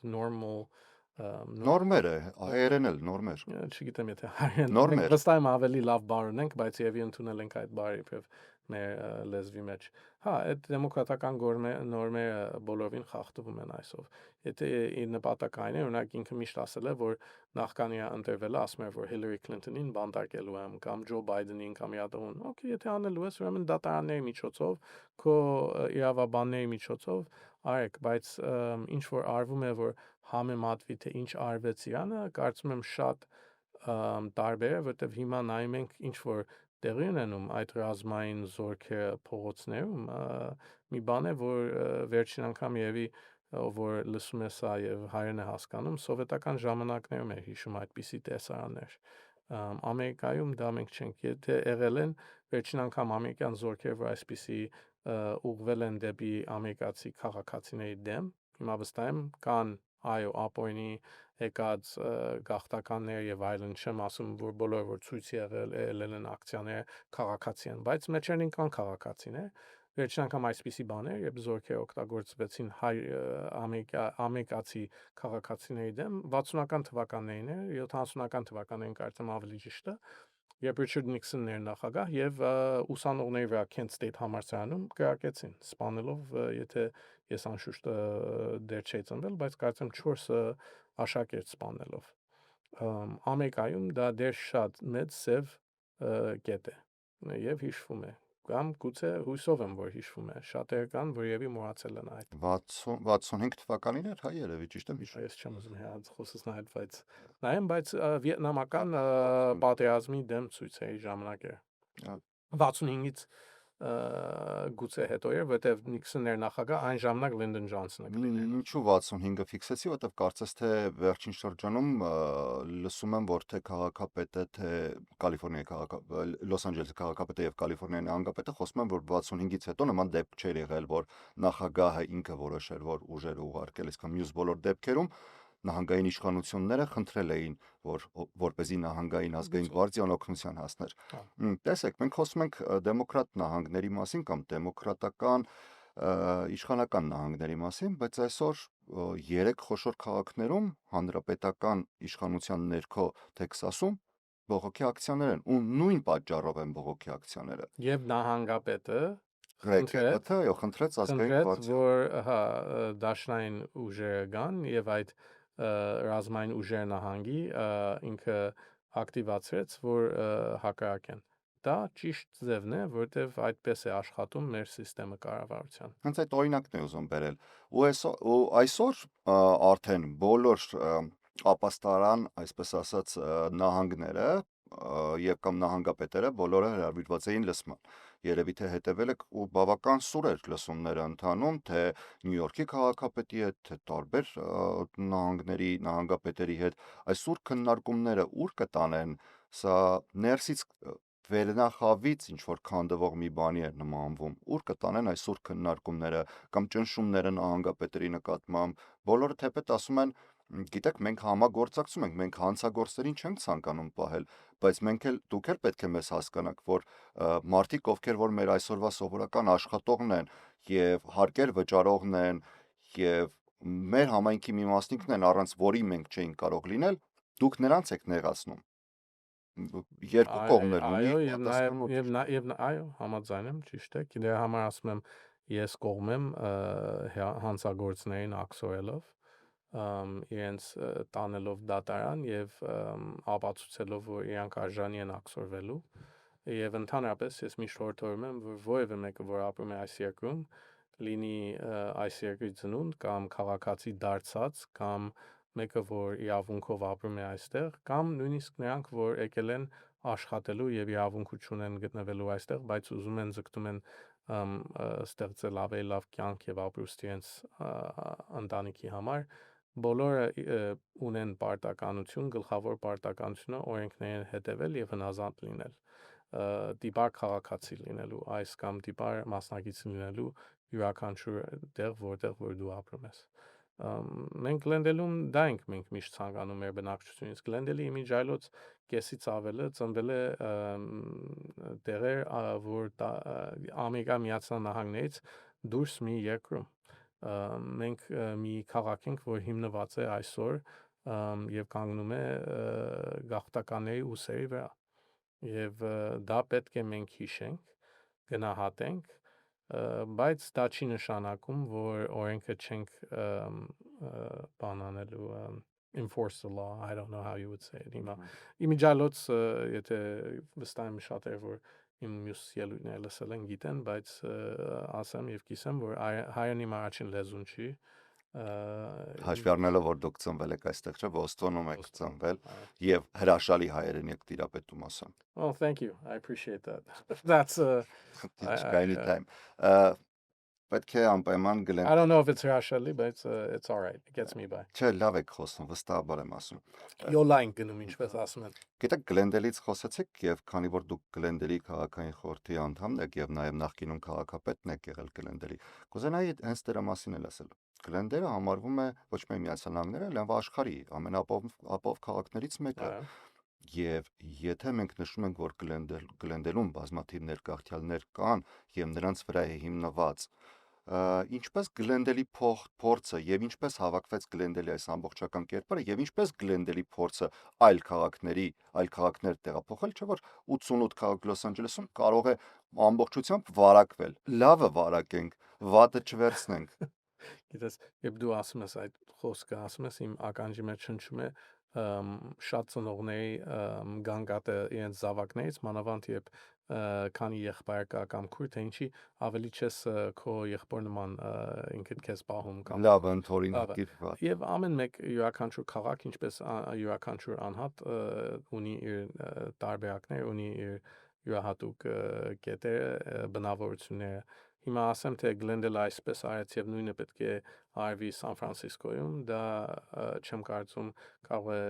նորմեր է, հայերեն էլ նորմեր։ Չգիտեմ եթե հայերեն, վստահ եմ ավելի լավ բառ ունենք, բայց եւի ընդունել ենք այդ բառը իբրև մեր լեզվի մեջ։ Հա, այդ դեմոկրատական նորմերը բոլորին խախտվում են այսով։ Եթե իր նպատակը այն է, օրինակ ինքը միշտ ասել է, որ նախքանի ընտրվելը ասում էր, որ Hillary Clinton-ին բանտարկելու եմ կամ Joe Biden-ին կամ Յադոն։ Okay, եթե անելու ես, ուրեմն դատարանների միջոցով, քո իրավաբանների միջոցով արեք, բայց ինչ որ արվում է, որ համեմատվի թե ինչ արվեց Իրանը, կարծում եմ շատ տարբեր է, որտեղ հիմա նայում ենք ինչ որ տեղի ունենում այդ ռազմային զորքերը փողոցներում, մի բան է, որ վերջին անգամ եւի որ լսում է սա եւ հայերեն է հասկանում, սովետական ժամանակներում է հիշում այդպիսի տեսարաններ։ Ամերիկայում դա մենք չենք, եթե եղել են վերջին անգամ ամերիկյան զորքեր, որ այսպիսի ուղղվել են դեպի ամերիկացի քաղաքացիների դեմ, հիմա վստահ եմ կան այո ապօրինի եկած գաղթականներ եւ այլն, չեմ ասում որ բոլորը որ ցույց եղել են ակցիաներ քաղաքացի են, բայց մեջերին կան քաղաքացիներ, վերջին անգամ այսպիսի բաներ, երբ զորքեր օգտագործվեցին ամերիկացի քաղաքացիների դեմ 60-ական թվականներին էր, 70-ական թվականներին կարծեմ ավելի ճիշտ է, երբ Ռիչարդ Նիքսոնն էր նախագահ եւ ուսանողների վրա Kent State համալսարանում կրակեցին, սպանելով, եթե ես անշուշտ դեռ չէի ծնվել, բայց կարծեմ 4 աշակերտ սպանելով։ Ամերիկայում դա դեռ շատ մեծ սև կետ է եւ հիշվում է կամ գուցե հույսով եմ որ հիշվում է, շատեր կան որ եւի մոռացել են այդ։ 65 թվականին էր, հա, երևի ճիշտ եմ հիշում։ Ես չեմ ուզում հենց խոսս նայել, բայց վիետնամական պատերազմի դեմ ցույցերի ժամանակ էր։ 65-ից գուցե հետո էր, որտեվ Նիքսոնն էր նախագահ, այն ժամանակ Լինդոն Ջոնսոնը կլիներ։ Ինչու 65-ը ֆիքսեցի, որտեվ կարծես թե վերջին շրջանում լսում եմ, որ թե քաղաքապետը, թե Կալիֆոռնիայի Լոս Անջելեսի քաղաքապետը եւ Կալիֆոռնիայի նահանգապետը խոսում են, որ 65-ից հետո նման դեպք չէր եղել, որ նախագահը ինքը որոշեր, որ ուժերը ուղարկել, իսկ մյուս բոլոր դեպքերում նահանգային իշխանությունները խնդրել էին, որ որպեսզի նահանգային ազգային գվարդիան օգնության հասներ։ Տեսեք, մենք խոսում ենք դեմոկրատ նահանգների մասին կամ դեմոկրատական իշխանական նահանգների մասին, բայց այսօր 3 խոշոր քաղաքներում հանրապետական իշխանության ներքո Տեքսասում բողոքի ակցիաներ են ու նույն պատճառով են բողոքի ակցիաները։ Եվ նահանգապետը խնդրեց ազգային գվարդիան, որ հա դաշնային ուժերը գան եւ այդ ռազմային ուժեր նահանգի ինքը ակտիվացրեց, որ հակառակեն։ Դա ճիշտ ձևն է, որտեվ այդպես է աշխատում մեր համակարգը կառավարության։ Հենց այդ օրինակն է ուզում բերել։ Ու այսօր արդեն բոլոր ապաստարան, այսպես ասած, նահանգները եւ կամ նահանգապետերը բոլորը հրավիրված էին լսման։ Երևի թե հետևել եք ու բավական սուր էր լսումները ընթանում, թե Նյու Յորքի քաղաքապետի հետ, թե տարբեր նահանգների նահանգապետերի հետ, այս սուր քննարկումները ուր կտանեն, սա ներսից վերնախավից ինչ որ քանդվող մի բանի է նմանվում, ուր կտանեն այս սուր քննարկումները կամ ճնշումները նահանգապետերի նկատմամբ, բոլորը թեպետ ասում են, գիտեք, մենք համագործակցում ենք, մենք հանցագործներին չենք ցանկանում պահել, բայց դուք էլ պետք է մեզ հասկանաք, որ մարդիկ, ովքեր որ մեր այսօրվա սովորական աշխատողն են եւ հարկեր վճարողն են եւ մեր համայնքի մի մասնիկն են, առանց որի մենք չէինք կարող լինել, դուք նրանց եք նեղացնում։ Երկու կողմերն ունի եւ այո, համաձայն եմ, ճիշտ է։ Դրա համար ասում եմ, ես կողմ եմ հանցագործներին ակսորելով, իրենց տանելով դատարան եւ ապացուցելով, որ իրանք արժանի են ակսորվելու։ Եվ ընդհանրապես ես միշտ հորդորում եմ, որ որևէ մեկը, որ ապրում է այս երկրում, լինի այս երկրի ծնունդ կամ քաղաքացի դարձած կամ մեկը, որ իրավունքով ապրում է այստեղ, կամ նույնիսկ նրանք, որ եկել են աշխատելու եւ իրավունք ունեն գտնվելու այստեղ, բայց ուզում են ձգտում են ստեղծել ավելի լավ կյանք եւ ապրուստ իրենց ընտանիքի համար, բոլորը ունեն պարտականություն, գլխավոր պարտականությունը օրենքներին հետևել եւ հնազանդ լինել, դիպար քաղաքացի լինելու, այս կամ դիպար մասնակից լինելու յուրաքանչյուր տեղ, որտեղ որ դու ապրում ես։ Մենք Գլենդելում դա ենք մենք միշտ ցանկանում մեր բնակչությունից։ Գլենդելի իմիջ այլոց կեսից ավելը ծնվել է տեղեր, որ Ամերիկա Միացյալ Նահանգներից դուրս մի երկրում։ Մենք մի քաղաք ենք, որ հիմնված է այսօր եւ կանգնում է գաղթականների ուսերի վրա։ Եվ դա պետք է մենք հիշենք, գնահատենք, բայց դա չի նշանակում, որ օրենքը չենք բանանելու enforce the law, I don't know how you would say it հիմա։ Իմիջիալոց, եթե վստահ եմ շատեր, որ իմ մյուս ելույթները լսել են, գիտեն, բայց ասեմ եւ կիսեմ, որ հայերեն իմ առաջին լեզուն չի, հաշվի առնելով, որ դուք ծնվել եք այստեղ, չէ՞, Բոստոնում եք ծնվել եւ հրաշալի հայերեն եք տիրապետում ասեմ։ Oh, thank you. I appreciate that. That's anytime. պետք է անպայման I don't know if it's հրաշալի, but it's all right. It gets me by. Չէ, լավ եք խոսում, վստահաբար եմ ասում։ Յոլային գնում ինչպես ասում են։ Գիտեք, Գլենդելից խոսեցիք եւ քանի որ դուք Գլենդելի քաղաքային խորհրդի անդամն եք եւ նաեւ նախկինում քաղաքապետն եք եղել Գլենդելի, կուզենայի հենց դրա մասին էլ ասել։ Գլենդերը համարվում է ոչ միայն Միացյալ Նահանգները, այլև աշխարհի ամենաապով քաղաքներից մեկը։ Եվ եթե մենք նշում ենք, որ Գլենդելում բազմաթիվ ներգաղթյալներ կան եւ նրանց վրա է հիմնված ինչպես Գլենդելի փորձը եւ ինչպես հավաքվեց Գլենդելի այս ամբողջական կերպարը եւ ինչպես Գլենդելի փորձը այլ քաղաքներ տեղափոխել, չէ՞ որ 88 քաղաք Լոս Անջելեսում կարող է ամբողջությամբ վարակվել։ Լավը վարակենք, վատը չվերցնենք։ Գիտես, երբ դու ասում ես այդ խոսքը, ասում ես իմ ականջի մեջ հնչում է շատ ծնողների գանգատը իրենց զավակներից, մանավանդ երբ քանի եղբայր կա կամ քույր, թե ինչի ավելի չես քո եղբոր նման ինքդ քեզ պահում կամ լավ ընթորինակիր վատ։ Եվ ամեն մեկ յուրաքանչյուր քաղաք, ինչպես յուրաքանչյուր անհատ ունի իր տարբերակներ, ունի իր յուրահատուկ կետերը, բնավորությունները։ Հիմա ասեմ, թե Գլենդելը այսպես արեց եւ նույնը պետք է արվի Սան Ֆրանցիսկոյում, դա չեմ կարծում կարող է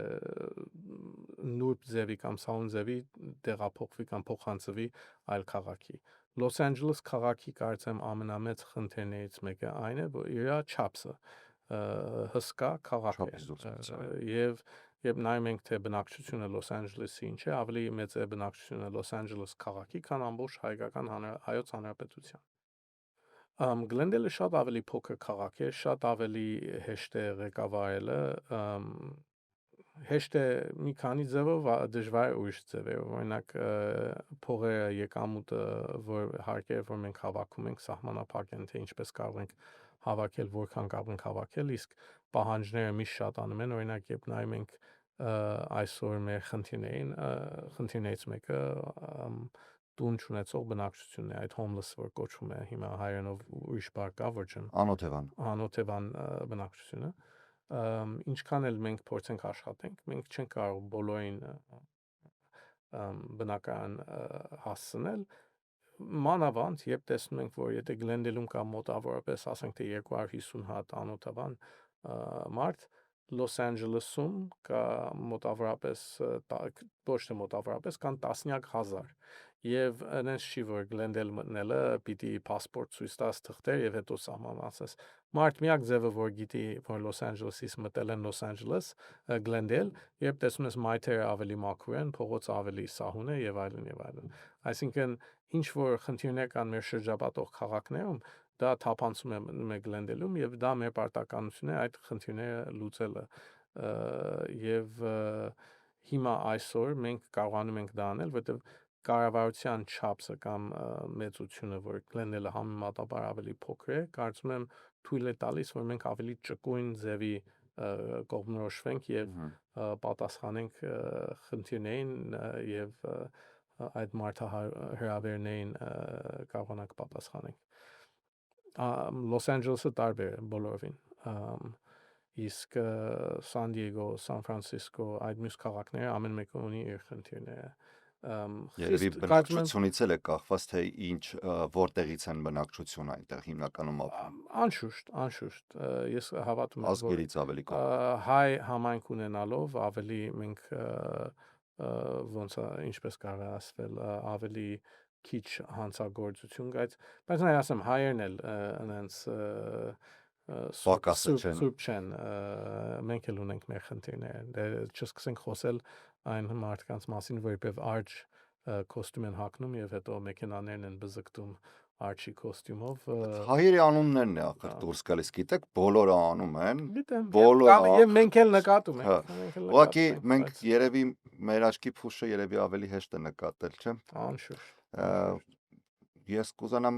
նուրբ ձևի կամ սաուն ձևի տեղափոխվի կամ փոխանցվի այլ քաղաքի։ Լոս Անջելես քաղաքի կարծեմ ամենամեծ խնդիրներից մեկը այն է, որ իր չափսը հսկա քաղաք է եւ նայում ենք թե բնակչությունը Լոս Անջելեսի ինչ է, ավելի մեծ է բնակչությունը Լոս Անջելես քաղաքի, քան ամբողջ հայոց հանրապետության։ Գլենդելը շատ ավելի փոքր քաղաք է, շատ ավելի հեշտ է ղեկավարելը, հեշտ է մի քանի ձևով, դժվար ուրիշ ձևերով, օրինակ փողերը եկամուտը, որ հարկերը, որ մենք հավաքում ենք, սահմանափակ են, թե ինչպես կարող ենք հավաքել, որքան կարող ենք հավաքել, իսկ պահանջները միշտ շատանում են, օրինակ երբ նայում ենք այսօր մեր խնդիրներից մեկը տուն չունեցող բնակչությունն է, այդ homeless որ կոչվում է հիմա հայերենով ուրիշ բառ կա, որ չեմ անօթևան բնակչությունը, ինչքան էլ մենք փորձենք աշխատենք, մենք չենք կարող բոլորին բնակարան հասցնել, մանավանդ երբ տեսնում ենք, որ եթե Գլենդելում կա մոտավորապես, ասենք թե 250 հատ անօթևան մարդ, Լոս Անջելեսում կա մոտավորապես, ոչ թե մոտավորապես, կան տասնյակ հազար։ Եվ այնպես չի, որ Գլենդել մտնելը պիտի պասպորտ ցույց տաս թղթեր եւ հետո սահմանացես։ Մարդ միակ ձևը, որ գիտի, որ Լոս Անջելեսից մտել են Լոս Անջելես, Գլենդել, երբ տեսնում ես մայթերը ավելի մաքուր են, փողոցը ավելի սահուն է եւ այլն եւ այլն։ Այսինքն ինչ որ խնդիրներ կան մեր շրջապատող քաղաքներում, դա թափանցում է Գլենդելում եւ դա մեր պարտականությունն է այդ խնդիրները լուծելը։ Եվ հիմա այսօր մենք կարողանում ենք դա անել, որտեղ կառավարության չափսը կամ մեծությունը, որ Գլենդելը համեմատաբար ավելի փոքր է, կարծում եմ թույլ է տալիս, որ մենք ավելի ճկուն ձևի կողմնորոշվենք եւ պատասխանենք խնդիրներին եւ այդ մարդահրավերներին կարողանանք պատասխանենք։ Լոս Անջելեսը տարբեր է բոլորովին։ Իսկ Սան Դիեգո, Սան Ֆրանցիսկո, այդ մյուս քաղաքները ամեն մեկը ունի իր խնդիրները։ Երևի բնակչությունից էլ է կախված, թե որտեղից են բնակչություն այնտեղ հիմնականում ապրում։ Անշուշտ, ես հավատում եմ, ազգերից ավելի հայ համայնք ունենալով ավելի մենք ոնց է ինչպես կարող է ասվել, ավելի քիչ հանցագործություն գայց, բայց նայ ասեմ հայերն էլ այնց սուրբ չեն, մենք էլ ունենք մեր խնդիրները, դե չսկսենք խոսել այն մարդկանց մասին, որ իբրև արջ կոստյում են հագնում եւ հետո մեքենաներն են բզկտում արչի կոստյումով։ Հայերի անուններն է ախր դուրս գալիս, գիտեք, բոլորը անում են։ Եվ մենք էլ նկատում ենք։ Ուղղակի մենք երևի մեր աչքի փուշը երևի ավելի հեշտ է նկատել, չէ՞։ Անշուշտ։ Ես կուզենամ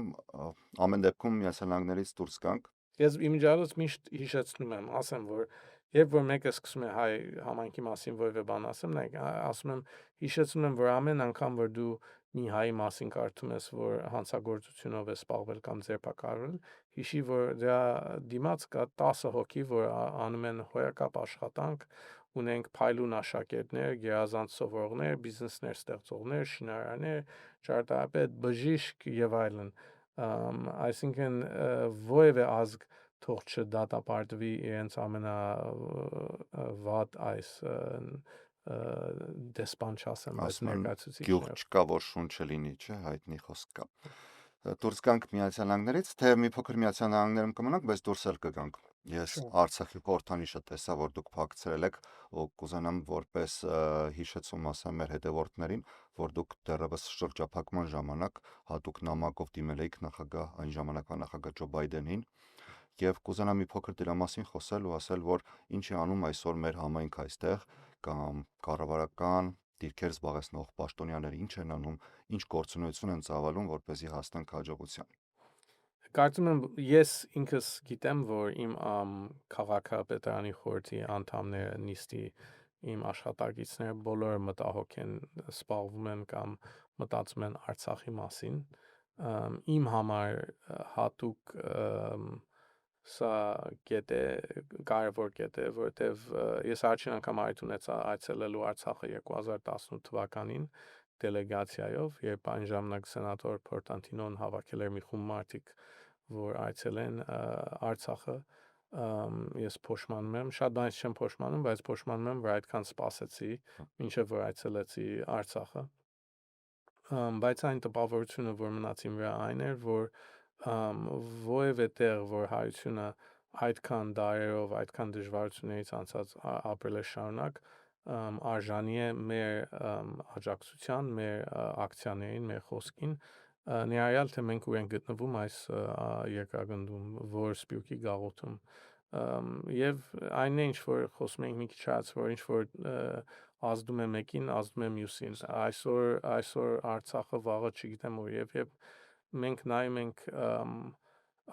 ամեն դեպքում Միացյալ Նահանգներից դուրս գանք։ Ես իմիջիալից միշտ հիշեցնում եմ, ասեմ, որ երբ որ մեկը սկսում է հայ համայնքի մասին որևէ բան ասում եմ, հիշեցնում եմ, որ ամեն անգամ, որ դու մի հայի մասին կարդում ես, որ հանցագործությունով է սպառվել կամ ձերբակալվել, հիշի, որ դրա դիմաց կա 10 հոգի, որ անում են հոյակապ աշխատանք, ունենք փայլուն աշակերտներ, գերազանց սովորողներ, բիզնեսներ ստեղծողներ, շինարարներ, ճարտարապետ, բժիշկ եւ այլն։ Այսինքն որևէ ազգ թող չդատապարտվի իրենց ամենավատ այս դեսպան չասեմ, բայց Ասում են գյուղ ներկայացուցիչներով։ չկա, որ շունչը լինի, չէ, հայտնի խոսք կա։ Դուրս գանք Միացյալ Նահանգներից, թե մի փոքր Միացյալ Նահանգներում կմնանք, բայց դուրս էլ կգանք։ Ես Sure. Արցախի խորհրդանիշը տեսա, որ դուք փակցրել եք, ու կուզենամ որպես հիշեցում ասեմ մեր հետևորդներին, որ դուք դեռևս շրջափակման ժամանակ հատուկ նամակով դիմել եք նախագահ այն ժամանակվա նախագահ Ջո Բայդենին, եւ կուզենամ մի փոքր դրա մասին խոսել ու ասել, որ ինչ է անում այսօր մեր համայնքը այստեղ կամ կառավարական դիրքեր զբաղեցնող պաշտոնյաները ինչ են անում, ինչ գործունեություն են ծավալում, որպեսզի հասնենք հաջողության։ Կարծում եմ ես ինքս գիտեմ, որ իմ քաղաքապետարանի խորհրդի անդամները նիստի իմ աշխատակիցները բոլորը մտահոգ են, սպառվում են կամ մտածում են Արցախի մասին։ Իմ համար հատուկ սա կետ է, կարևոր կետ է, որովհետև ես առաջին անգամ այլ ունեցա այցելելու Արցախը 2018 թվականին դելեգացիայով, երբ այն ժամանակ սենատոր Պորտանտինոն հավաքել էր մի խումբ մարդիկ, որ այցելեն Արցախը, ես փոշմանում եմ, շատ բաներ չեմ փոշմանում, բայց փոշմանում եմ, որ այդքան սպասեցի, մինչև որ այցելեցի Արցախը, բայց այն տպավորությունը, որ մնաց իմ վրա այն էր, որ որևէ տեղ, որ հայությունը այդքան դարերով, այդքան դժվարություններից անցած ապրել է շարունակ, արժանի է մեր աջակցության, մեր ակցիաներին, մեր խոսքին, ներառյալ թե մենք ուր ենք գտնվում այս երկրագնդում, որ սպյուրքի գաղութում, եւ այն է ինչ որ խոսում ենք մի քիչ հաց, որ ինչ որ ազդում է մեկին, ազդում է մյուսին, այսօր Արցախը, վաղը չգիտեմ ուր, եւ մենք նայում ենք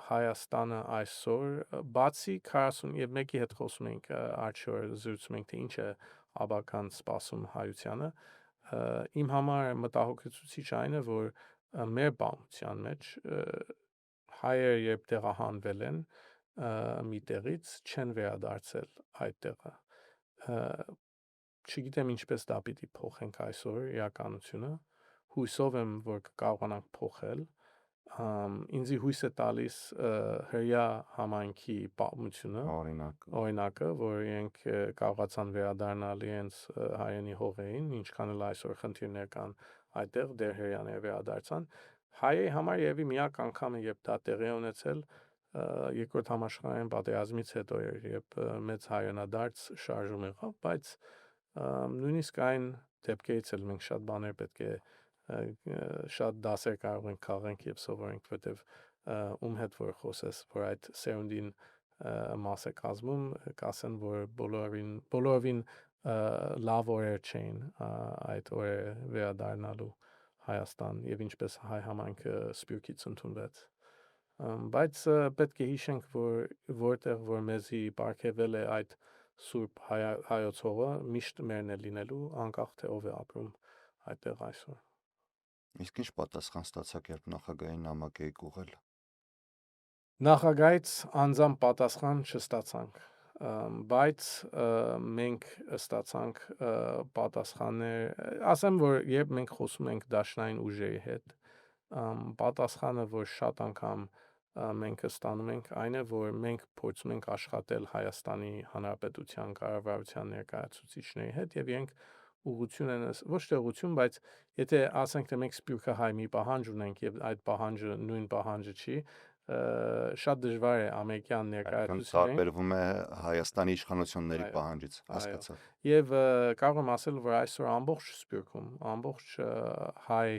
Հայաստանը այսօր, բացի 41-ի հետ խոսում ենք արդյոք զրուցում ենք, թե ինչ է աբական սպասում հայությանը, իմ համար մտահոգեցուցիչ այն է, որ մեր բաղության մեջ հայերը երբ տեղահանվել են մի տեղից, չեն վերադարձել այդ տեղը, չգիտեմ ինչպես դա պիտի փոխենք այսօր իրականությունը, հույսով եմ, որ կկարողանանք փոխել, ինձի հույս է տալիս հրյա համայնքի պատմությունը, օրինակը, որ իրենք կարողացան վերադառնալ իրենց հայրենի հողերին, ինչքան էլ այսօր խնդիրներ կան այդտեղ, դեր հրյաները վերադարձան, հայերի համար երևի միակ անգամը, երբ դա տեղի ունեցել, երկրորդ համաշխարհային պատերազմից հետո էր, երբ մեծ հայրենադարձ շարժում եղավ, բայց նույնիսկ այն դեպքերից էլ մենք շատ բաներ պետք է շատ դասեր կարող ենք քաղենք եւ սովորենք, որտեվ ում հետ որ խոսես, որ այդ սերունդին մաս է կազմում, կասեն, որ բոլորովին լավ օրեր չէին այդ օրերը վերադառնալու Հայաստան եւ ինչպես հայ համայնքը սպյուրքից ընդունվեց, բայց պետք է հիշենք, որ որտեղ որ մեզի պարգևել է այդ սուրբ հայոց հողը, միշտ մերն է լինելու, անկախ թե ով է ապրում այդտեղ այսօր։ Իսկ ինչ պատասխան ստացաք, երբ նախագահային նամակ եք ուղղել։ Նախագահից անձամբ պատասխան չստացանք, բայց մենք ստացանք պատասխաններ, ասեմ, որ երբ մենք խոսում ենք դաշնային ուժերի հետ, պատասխանը, որ շատ անգամ մենք ստանում ենք, այն է, որ մենք փորձում ենք աշխատել Հայաստանի Հանրապետության կառավարության ներկայացուցիչների հետ եւ իրենք ուղղություն են, ոչ թե ուղղություն, բայց եթե ասենք թե մենք սպյուրքը հայ մի պահանջ ունենք եւ այդ պահանջը նույն պահանջը չի, շատ դժվար է ամերիկյան ներկայացուցիչներին տարբերվում է Հայաստանի իշխանությունների պահանջից, հասկացա։ Եվ կարող եմ ասել, որ այսօր ամբողջ Սփյուռքում, ամբողջ հայ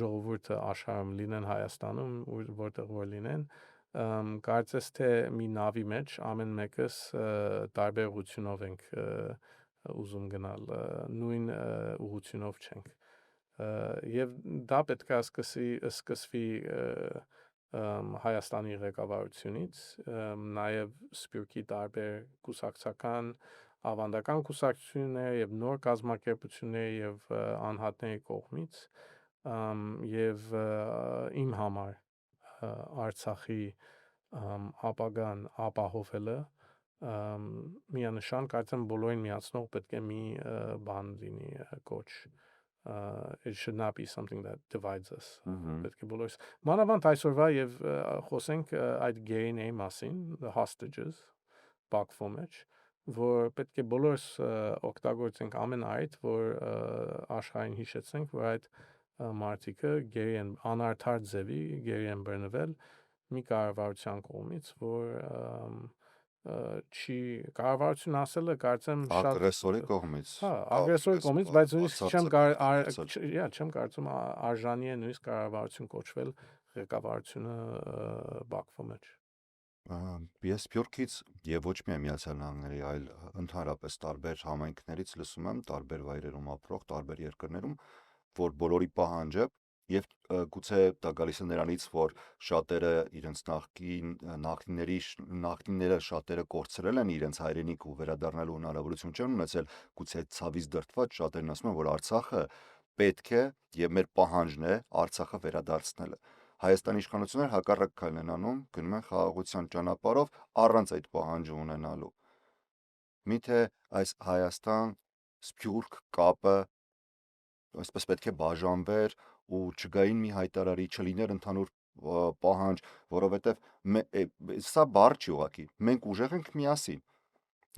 ժողովուրդը աշխարհում լինեն Հայաստանում, որտեղ որ լինեն, կարծես թե մի նավի մեջ ամեն մեկս տարբեր ուղությունով ենք ուզում գնալ, նույն ուղությունով չենք։ Եվ դա պետք է սկսվի Հայաստանի ղեկավարությունից, նաև Սփյուռքի տարբեր կուսակցական, ավանդական կուսակցություններ եւ նոր կազմակերպություններ եւ անհատների կողմից եւ իմ համար Արցախի ապագան ապահովելը միանշան կարծեմ բոլորին միացնող պետք է մի բան լինի, կոչ, It should not be something that divides us. Ահա։ Պետք է բոլորս մանավանդ այսօրվա եւ խոսենք այդ gay-ների մասին, the hostages, Բաքվո մեջ, որ պետք է բոլորս օգտագործենք ամեն այդ, որ աշխարհին հիշեցնենք, որ այդ մարդիկը gay են անարդար ձևի, gay են բռնվել մի կառավարության կողմից, որ չի կառավարություն ասելը կարծեմ շատ Ագրեսորի կողմից։ հա ագրեսորի կողմից, բայց նույնիսկ բացարձակ։ չեմ կարծում արժանի է նույնիսկ կառավարություն կոչվել ղեկավարությունը Բաքվո մեջ։ Ես Սփյուռքից եւ ոչ միայն Միացյալ Նահանգների, այլ ընդհանրապես տարբեր համայնքներից լսում եմ, տարբեր վայրերում ապրող, տարբեր երկրներում, որ բոլորի պահանջը եւ գուցե դա գալիս է նրանից, որ շատերը իրենց նախկինները շատերը կորցրել են իրենց հայրենիք ու վերադառնալու հնարավորություն չեն ունեցել, գուցե ցավից դրդված շատերն ասում են, որ Արցախը պետք է եւ մեր պահանջն է Արցախը վերադարձնելը։ Հայաստանի իշխանությունները հակառակ քայլն են անում, գնում են խաղաղության ճանապարհով առանց այդ պահանջը ունենալու։ Միթե այս Հայաստան-Սփյուռք կապը այսպես պետք է բաժանվեր ու չգային մի հայտարարի, չլիներ ընդհանուր պահանջ, որովհետև սա բառ չի ուղղակի։ Մենք ուժեղ ենք միասին։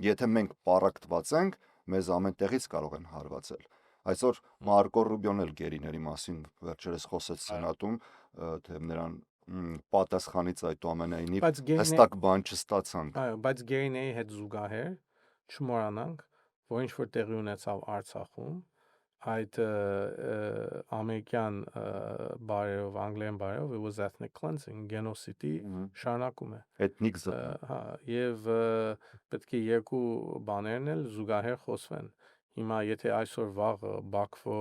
Եթե մենք պառակտված ենք, մեզ ամեն տեղից կարող են հարվածել։ Այսօր Մարկո Ռուբիոն էլ գերիների մասին վերջերս խոսեց Սենատում, թե նրան պատասխանից այդուամենայնիվ հստակ բան չստացանք։ Այո, բայց գեյների հետ զուգահեռ չմոռանանք, որ ինչ որ տեղի ունեցավ Արցախում, այդ ամերիկյան բարերով, անգլերեն բարերով, it was ethnic cleansing, գենոսիդի շարունակում է։ Էթնիկ զտում։ Հա, եւ պետք է երկու բաներն էլ զուգահեռ խոսվեն։ Հիմա եթե այսօր վաղը Բաքվո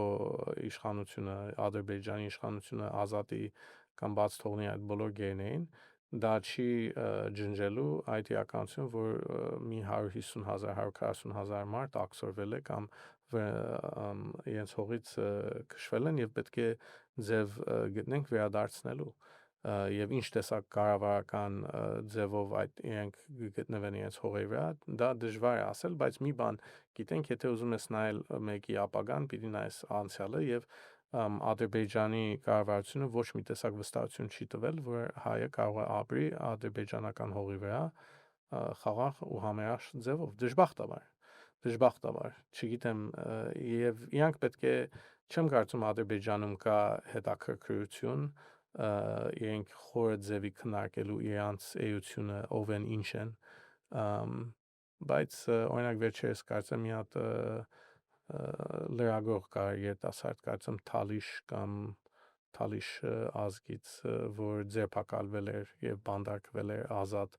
իշխանությունը, Ադրբեջանի իշխանությունը ազատի կամ բաց թողնի այդ բոլոր գերներին, դա չի ջնջելու այդ իրականություն, որ մի 150,000, 140,000 մարդ ակսորվել է կամ իրենց հողից քշվել են եւ պետք է ձև գտնենք վերադարձնելու եւ ինչ տեսակ կառավարական ձևով այդ իրենք գտնվեն իրենց հողերի վրա, դա դժվար է ասել, բայց մի բան գիտենք, եթե ուզում ես նայել մեկի ապագան, պիտի նայես անցյալը եւ Ադրբեջանի կառավարությունը ոչ մի տեսակ վստահություն չի տվել, որ հայը կարող է ապրի ադրբեջանական հողի վրա խաղաղ ու համերաշխ ձևով, դժբախտաբար, չգիտեմ, եւ իրանք պետք է չեմ կարծում Ադրբեջանում կա հետաքրքրություն իրենք խորը ձևի քննարկելու իրանց էությունը ով են ինչ են, բայց օրինակ վերջերս կարծեմ մի հատ լրագրող կար երիտասարդ, կարծեմ Թալիշ ազգից, որ ձերբակալվել էր եւ բանտարկվել էր ազատ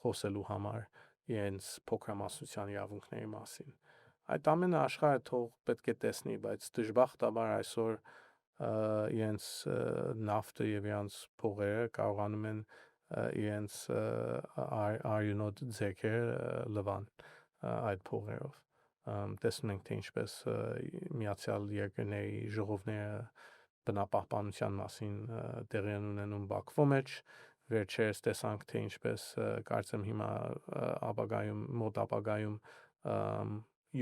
խոսելու համար իրենց փոքրամասնության իրավունքների մասին։ Այդ ամենը աշխարհը թող պետք է տեսնի, բայց դժբախտաբար այսօր իրենց նավթը եւ իրենց փողերը կարողանում են իրենց արյունոտ ձեռքերը լվան այդ փողերով։ Տեսնում ենք թե ինչպես Միացյալ Երկրների ժողովները բնապահպանության մասին տեղի են ունենում Բաքվո մեջ, վերջերս տեսանք թե ինչպես կարծեմ հիմա մոտ ապագայում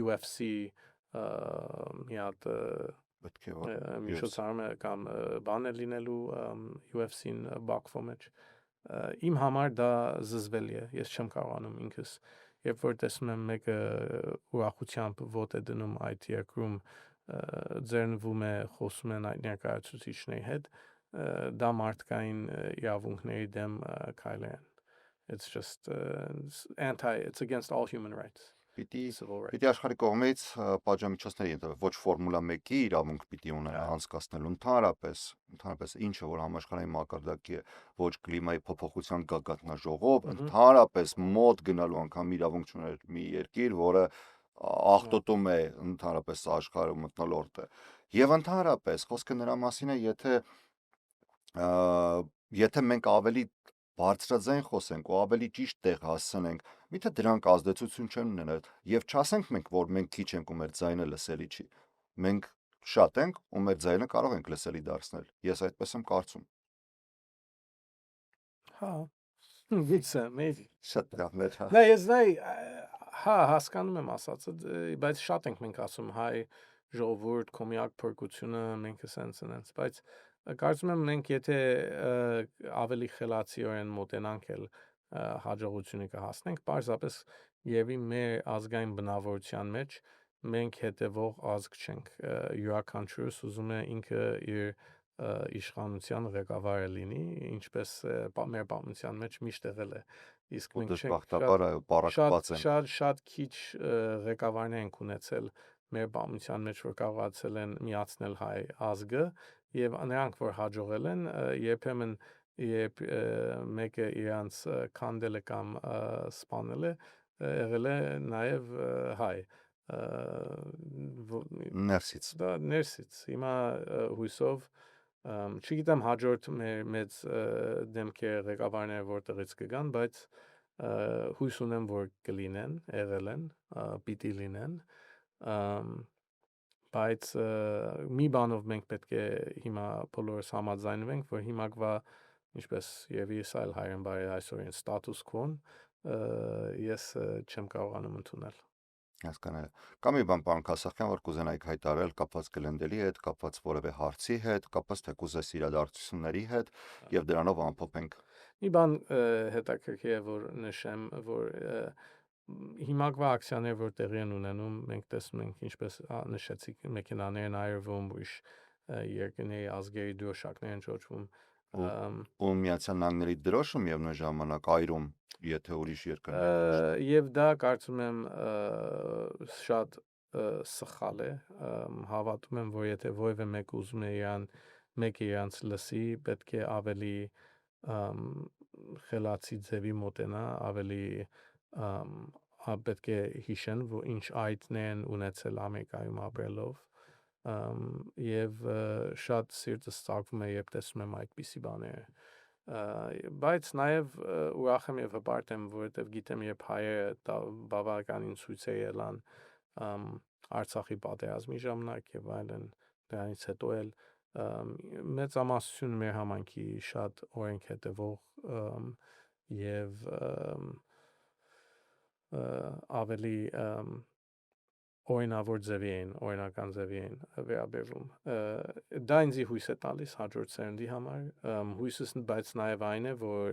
UFC մի հատ Պետք է միջոցառում է կամ բան է լինելու UFC-ն Բաքվո մեջ։ Իմ համար դա զզվելի է, ես չեմ կարողանում ինքս, երբ որ տեսնում եմ մեկը ուրախությամբ ոտ է դնում այդ երկրում ձեռնվում է, խոսում են այդ ներկայացուցիչների հետ, դա մարդկային իրավունքների դեմ քայլ են։ It's just it's against all human rights. Պիտի աշխարհի կողմից պատժամիջոցների ենթարկվի, ոչ Ֆորմուլա 1-ի իրավունք պիտի ունենա անցկացնելու ընդհանրապես ինչը որ համաշխարհային մակարդակի է, ոչ կլիմայի փոփոխության գագաթնաժողով, ընդհանրապես մոտ գնալու անգամ իրավունք չուներ մի երկիր, որը աղտոտում է ընդհանրապես աշխարհում մթնոլորտը։ Եվ ընդհանրապես խոսքը նրա մասին է, եթե մենք ավելի բարձրաձայն խոսենք ու ավելի ճիշտ տեղ հասցնենք, միթե դրանք ազդեցություն չեն ունենա եւ չասենք մենք, որ մենք քիչ ենք ու մեր ձայնը լսելի չի։ Մենք շատ ենք ու մեր ձայնը կարող ենք լսելի դարձնել։ Ես այդպես եմ կարծում։ Հա, գուցե, maybe։ Շատ լավ մեր հա։ Նայ, ես նայ, հա, հասկանում եմ ասածը, բայց շատ ենք մենք ասում հայ ժողովուրդ, կոմիակ փրկությունը մենք սենց, բայց կարծում եմ մենք եթե ավելի խելացիորեն մոտենանք էլ հաջողությունը կհասնենք, պարզապես երևի մեր ազգային բնավորության մեջ մենք հետևող ազգ չենք, յուրաքանչյուրս ուզում է ինքը իր իշխանության ղեկավարը լինի, ինչպես մեր պատմության մեջ միշտ եղել է, իսկ ու մենք չենք դժբախտաբար այո պառակտված ենք շատ քիչ ղեկավարներ ենք ունեցել մեր պատմության մեջ, որ կարողացել են միացնել հայ ազգը, եւ նրանք որ հաջողել են, երբեմն երբ մեկը իրանց քանդել է կամ սպանել է, եղել է նաեւ հայ ներսից դա ներսից հիմա հույսով չգիտեմ հաջորդ մեր մեծ դեմքեր ղեկավարները որտեղից կգան, բայց հույս ունեմ որ կլինեն, եղել են, պիտի լինեն, բայց մի բանով մենք պետք է հիմա բոլորս համաձայնվենք, որ հիմակվա ինչպես եւ Իսրայել հայրեն բարի այսօրին ստատուս քվոն ես չեմ կարողանում ընդունել հասկանալի կամ մի բան պարոն Քասախյան որ կուզենայիք հայտարարել կապված Գլենդելի հետ, կապված որևէ հարցի հետ, կապված թեկուզ այս իրադարձությունների հետ եւ դրանով ամփոփենք մի բան հետաքրքիր է որ նշեմ որ հիմակվա ակցիաներ որ տեղի են ունենում մենք տեսնում ենք ինչպես նշեցիք մեքենաներն այրվում ուրիշ երկրների ազգերի դրոշակներ են շոչվում ու Միացյալ Նահանգների դրոշը միևնույն ժամանակ այրում եթե ուրիշ երկրներ եւ դա կարծում եմ շատ սխալ է հավատում եմ որ եթե որևէ մեկ ուզում է մեկը իրանց լսի պետք է ավելի խելացի ձևի մոտենա ավելի պետք է հիշեն որ ինչ այտներ են ունեցել Ամերիկայում ապրելով եւ շատ սիրտս ծակվում է երբ տեսնում եմ այդպիսի բաներ բայց նաև ուրախ եմ եւ հպարտ եմ որովհետեւ գիտեմ երբ հայերը բավականին ցույցեր ելան Արցախի պատերազմի ժամանակ եւ այլն դրանից հետո էլ մեծամասնություն մեր համայնքի շատ օրենք հետևող եւ ավելի օրինավոր ձևի էին, օրինական ձևի էին վերաբերվում։ Դա ինձ հույս է տալիս հաջորդ սերնդի համար, հույսս բայց նաև այն է, որ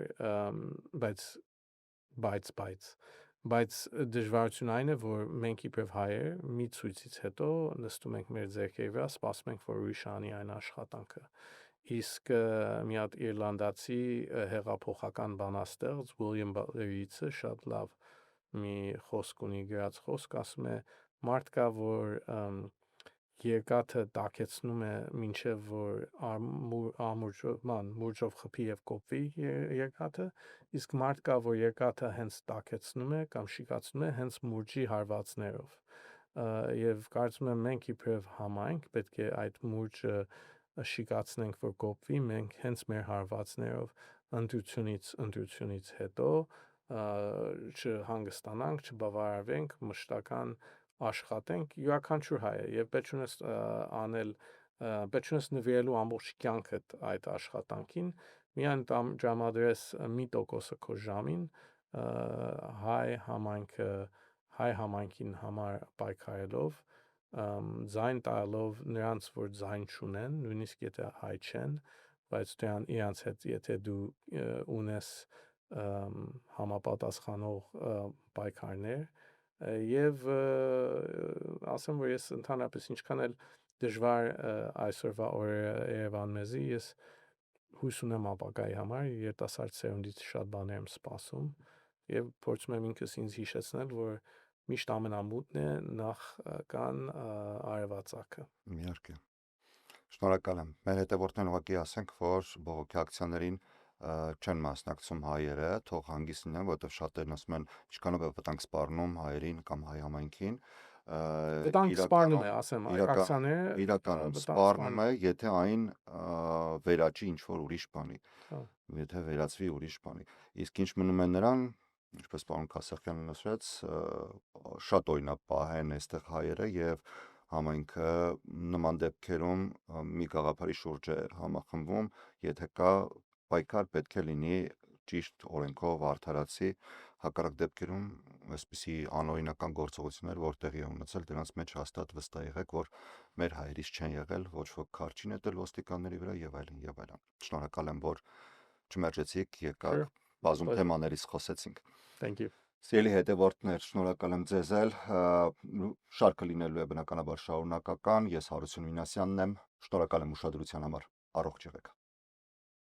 բայց դժվարությունը այն է, որ մենք իբրև հայեր մի ցույցից հետո նստում ենք մեր ձեռքերի վրա, սպասում ենք, որ ուրիշ անի այն աշխատանքը։ Իսկ մի հատ իռլանդացի հեղափոխական բանաստեղծ William Butler Yeatsը շատ լավ մի խոսք ունի գրած խոսք, ասում է մարդ կա, որ երկաթը տաքեցնում է մինչև որ մուրճով խփի եւ կոպվի երկաթը, իսկ մարդ կա, որ երկաթը հենց տաքեցնում է կամ շիկացնում է հենց մուրճի հարվածներով։ Եվ կարծում եմ մենք իբրև համայնք պետք է այդ մուրճը շիկացնենք, որ կոպվի, մենք հենց մեր հարվածներով ընտրությունից հետո չհանգստանանք, չբավարարվենք, մշտական աշխատենք յուրաքանչյուր հայը եւ պետք չունես նվիրելու ամբողջ կյանքդ այդ աշխատանքին միայն տրամադրես 1% քո ժամին հայ համայնքին համար պայքարելով ձայն տալով նրանց որ ձայն չունեն նույնիսկ եթե հայ չեն բայց իրանց հետ եթե դու ունես համապատասխանող պայքարներ եւ ասեմ որ ես ընդհանրապես ինչքան էլ դժվար այսօրվա օրերը Երևան մեզի ես հույս ունեմ ապագայի համար երիտասարդ սերունդից շատ բաներ եմ սպասում եւ փորձում եմ ինքս ինձ հիշեցնել որ միշտ ամենամութն է նախ կան արևածագը իհարկե շնորհակալ եմ մեր հետևորդներն ուղղակի ասենք որ բողոքի ակցիաներին չեն մասնակցում հայերը, թող հանգիստ լինեն, որովհետև շատերն ասում են, ինչքանով է վտանգ սպառնում հայերին կամ հայ համայնքին։ Վտանգ սպառնում է, ասեմ, ակցիաները իրականում սպառնում է, եթե այն վերաճի ինչ-որ ուրիշ բանի, եթե վերածվի ուրիշ բանի։ Իսկ ինչ մնում է նրան, ինչպես պարոն Քասախյանը նշեց, շատ օրինապահ են այստեղ հայերը եւ համայնքը նման դեպքերում մի գաղափարի շուրջ է համախմբվում, եթե կա պայքար պետք է լինի ճիշտ օրենքով արդարացի, հակառակ դեպքերում այսպիսի անօրինական գործողություններ որտեղի է ունեցել, դրանց մեջ հաստատ վստահ եղեք, որ մեր հայերից չեն եղել, ոչ ոք քար չի նետել ոստիկանների վրա եւ այլն եւ այլն։ Շնորհակալ եմ, որ չմերժեցիք, եկաք, Sure. բազում Pleasure. թեմաներից խոսեցինք։ Thank you. Սիրելի հետևորդներ, շնորհակալ եմ ձեզ էլ, շարքը լինելու է բնականաբար շարունակական, ես Հարություն Մինասյանն եմ, շնորհակալ եմ ուշադրության համար, առողջ եղեք։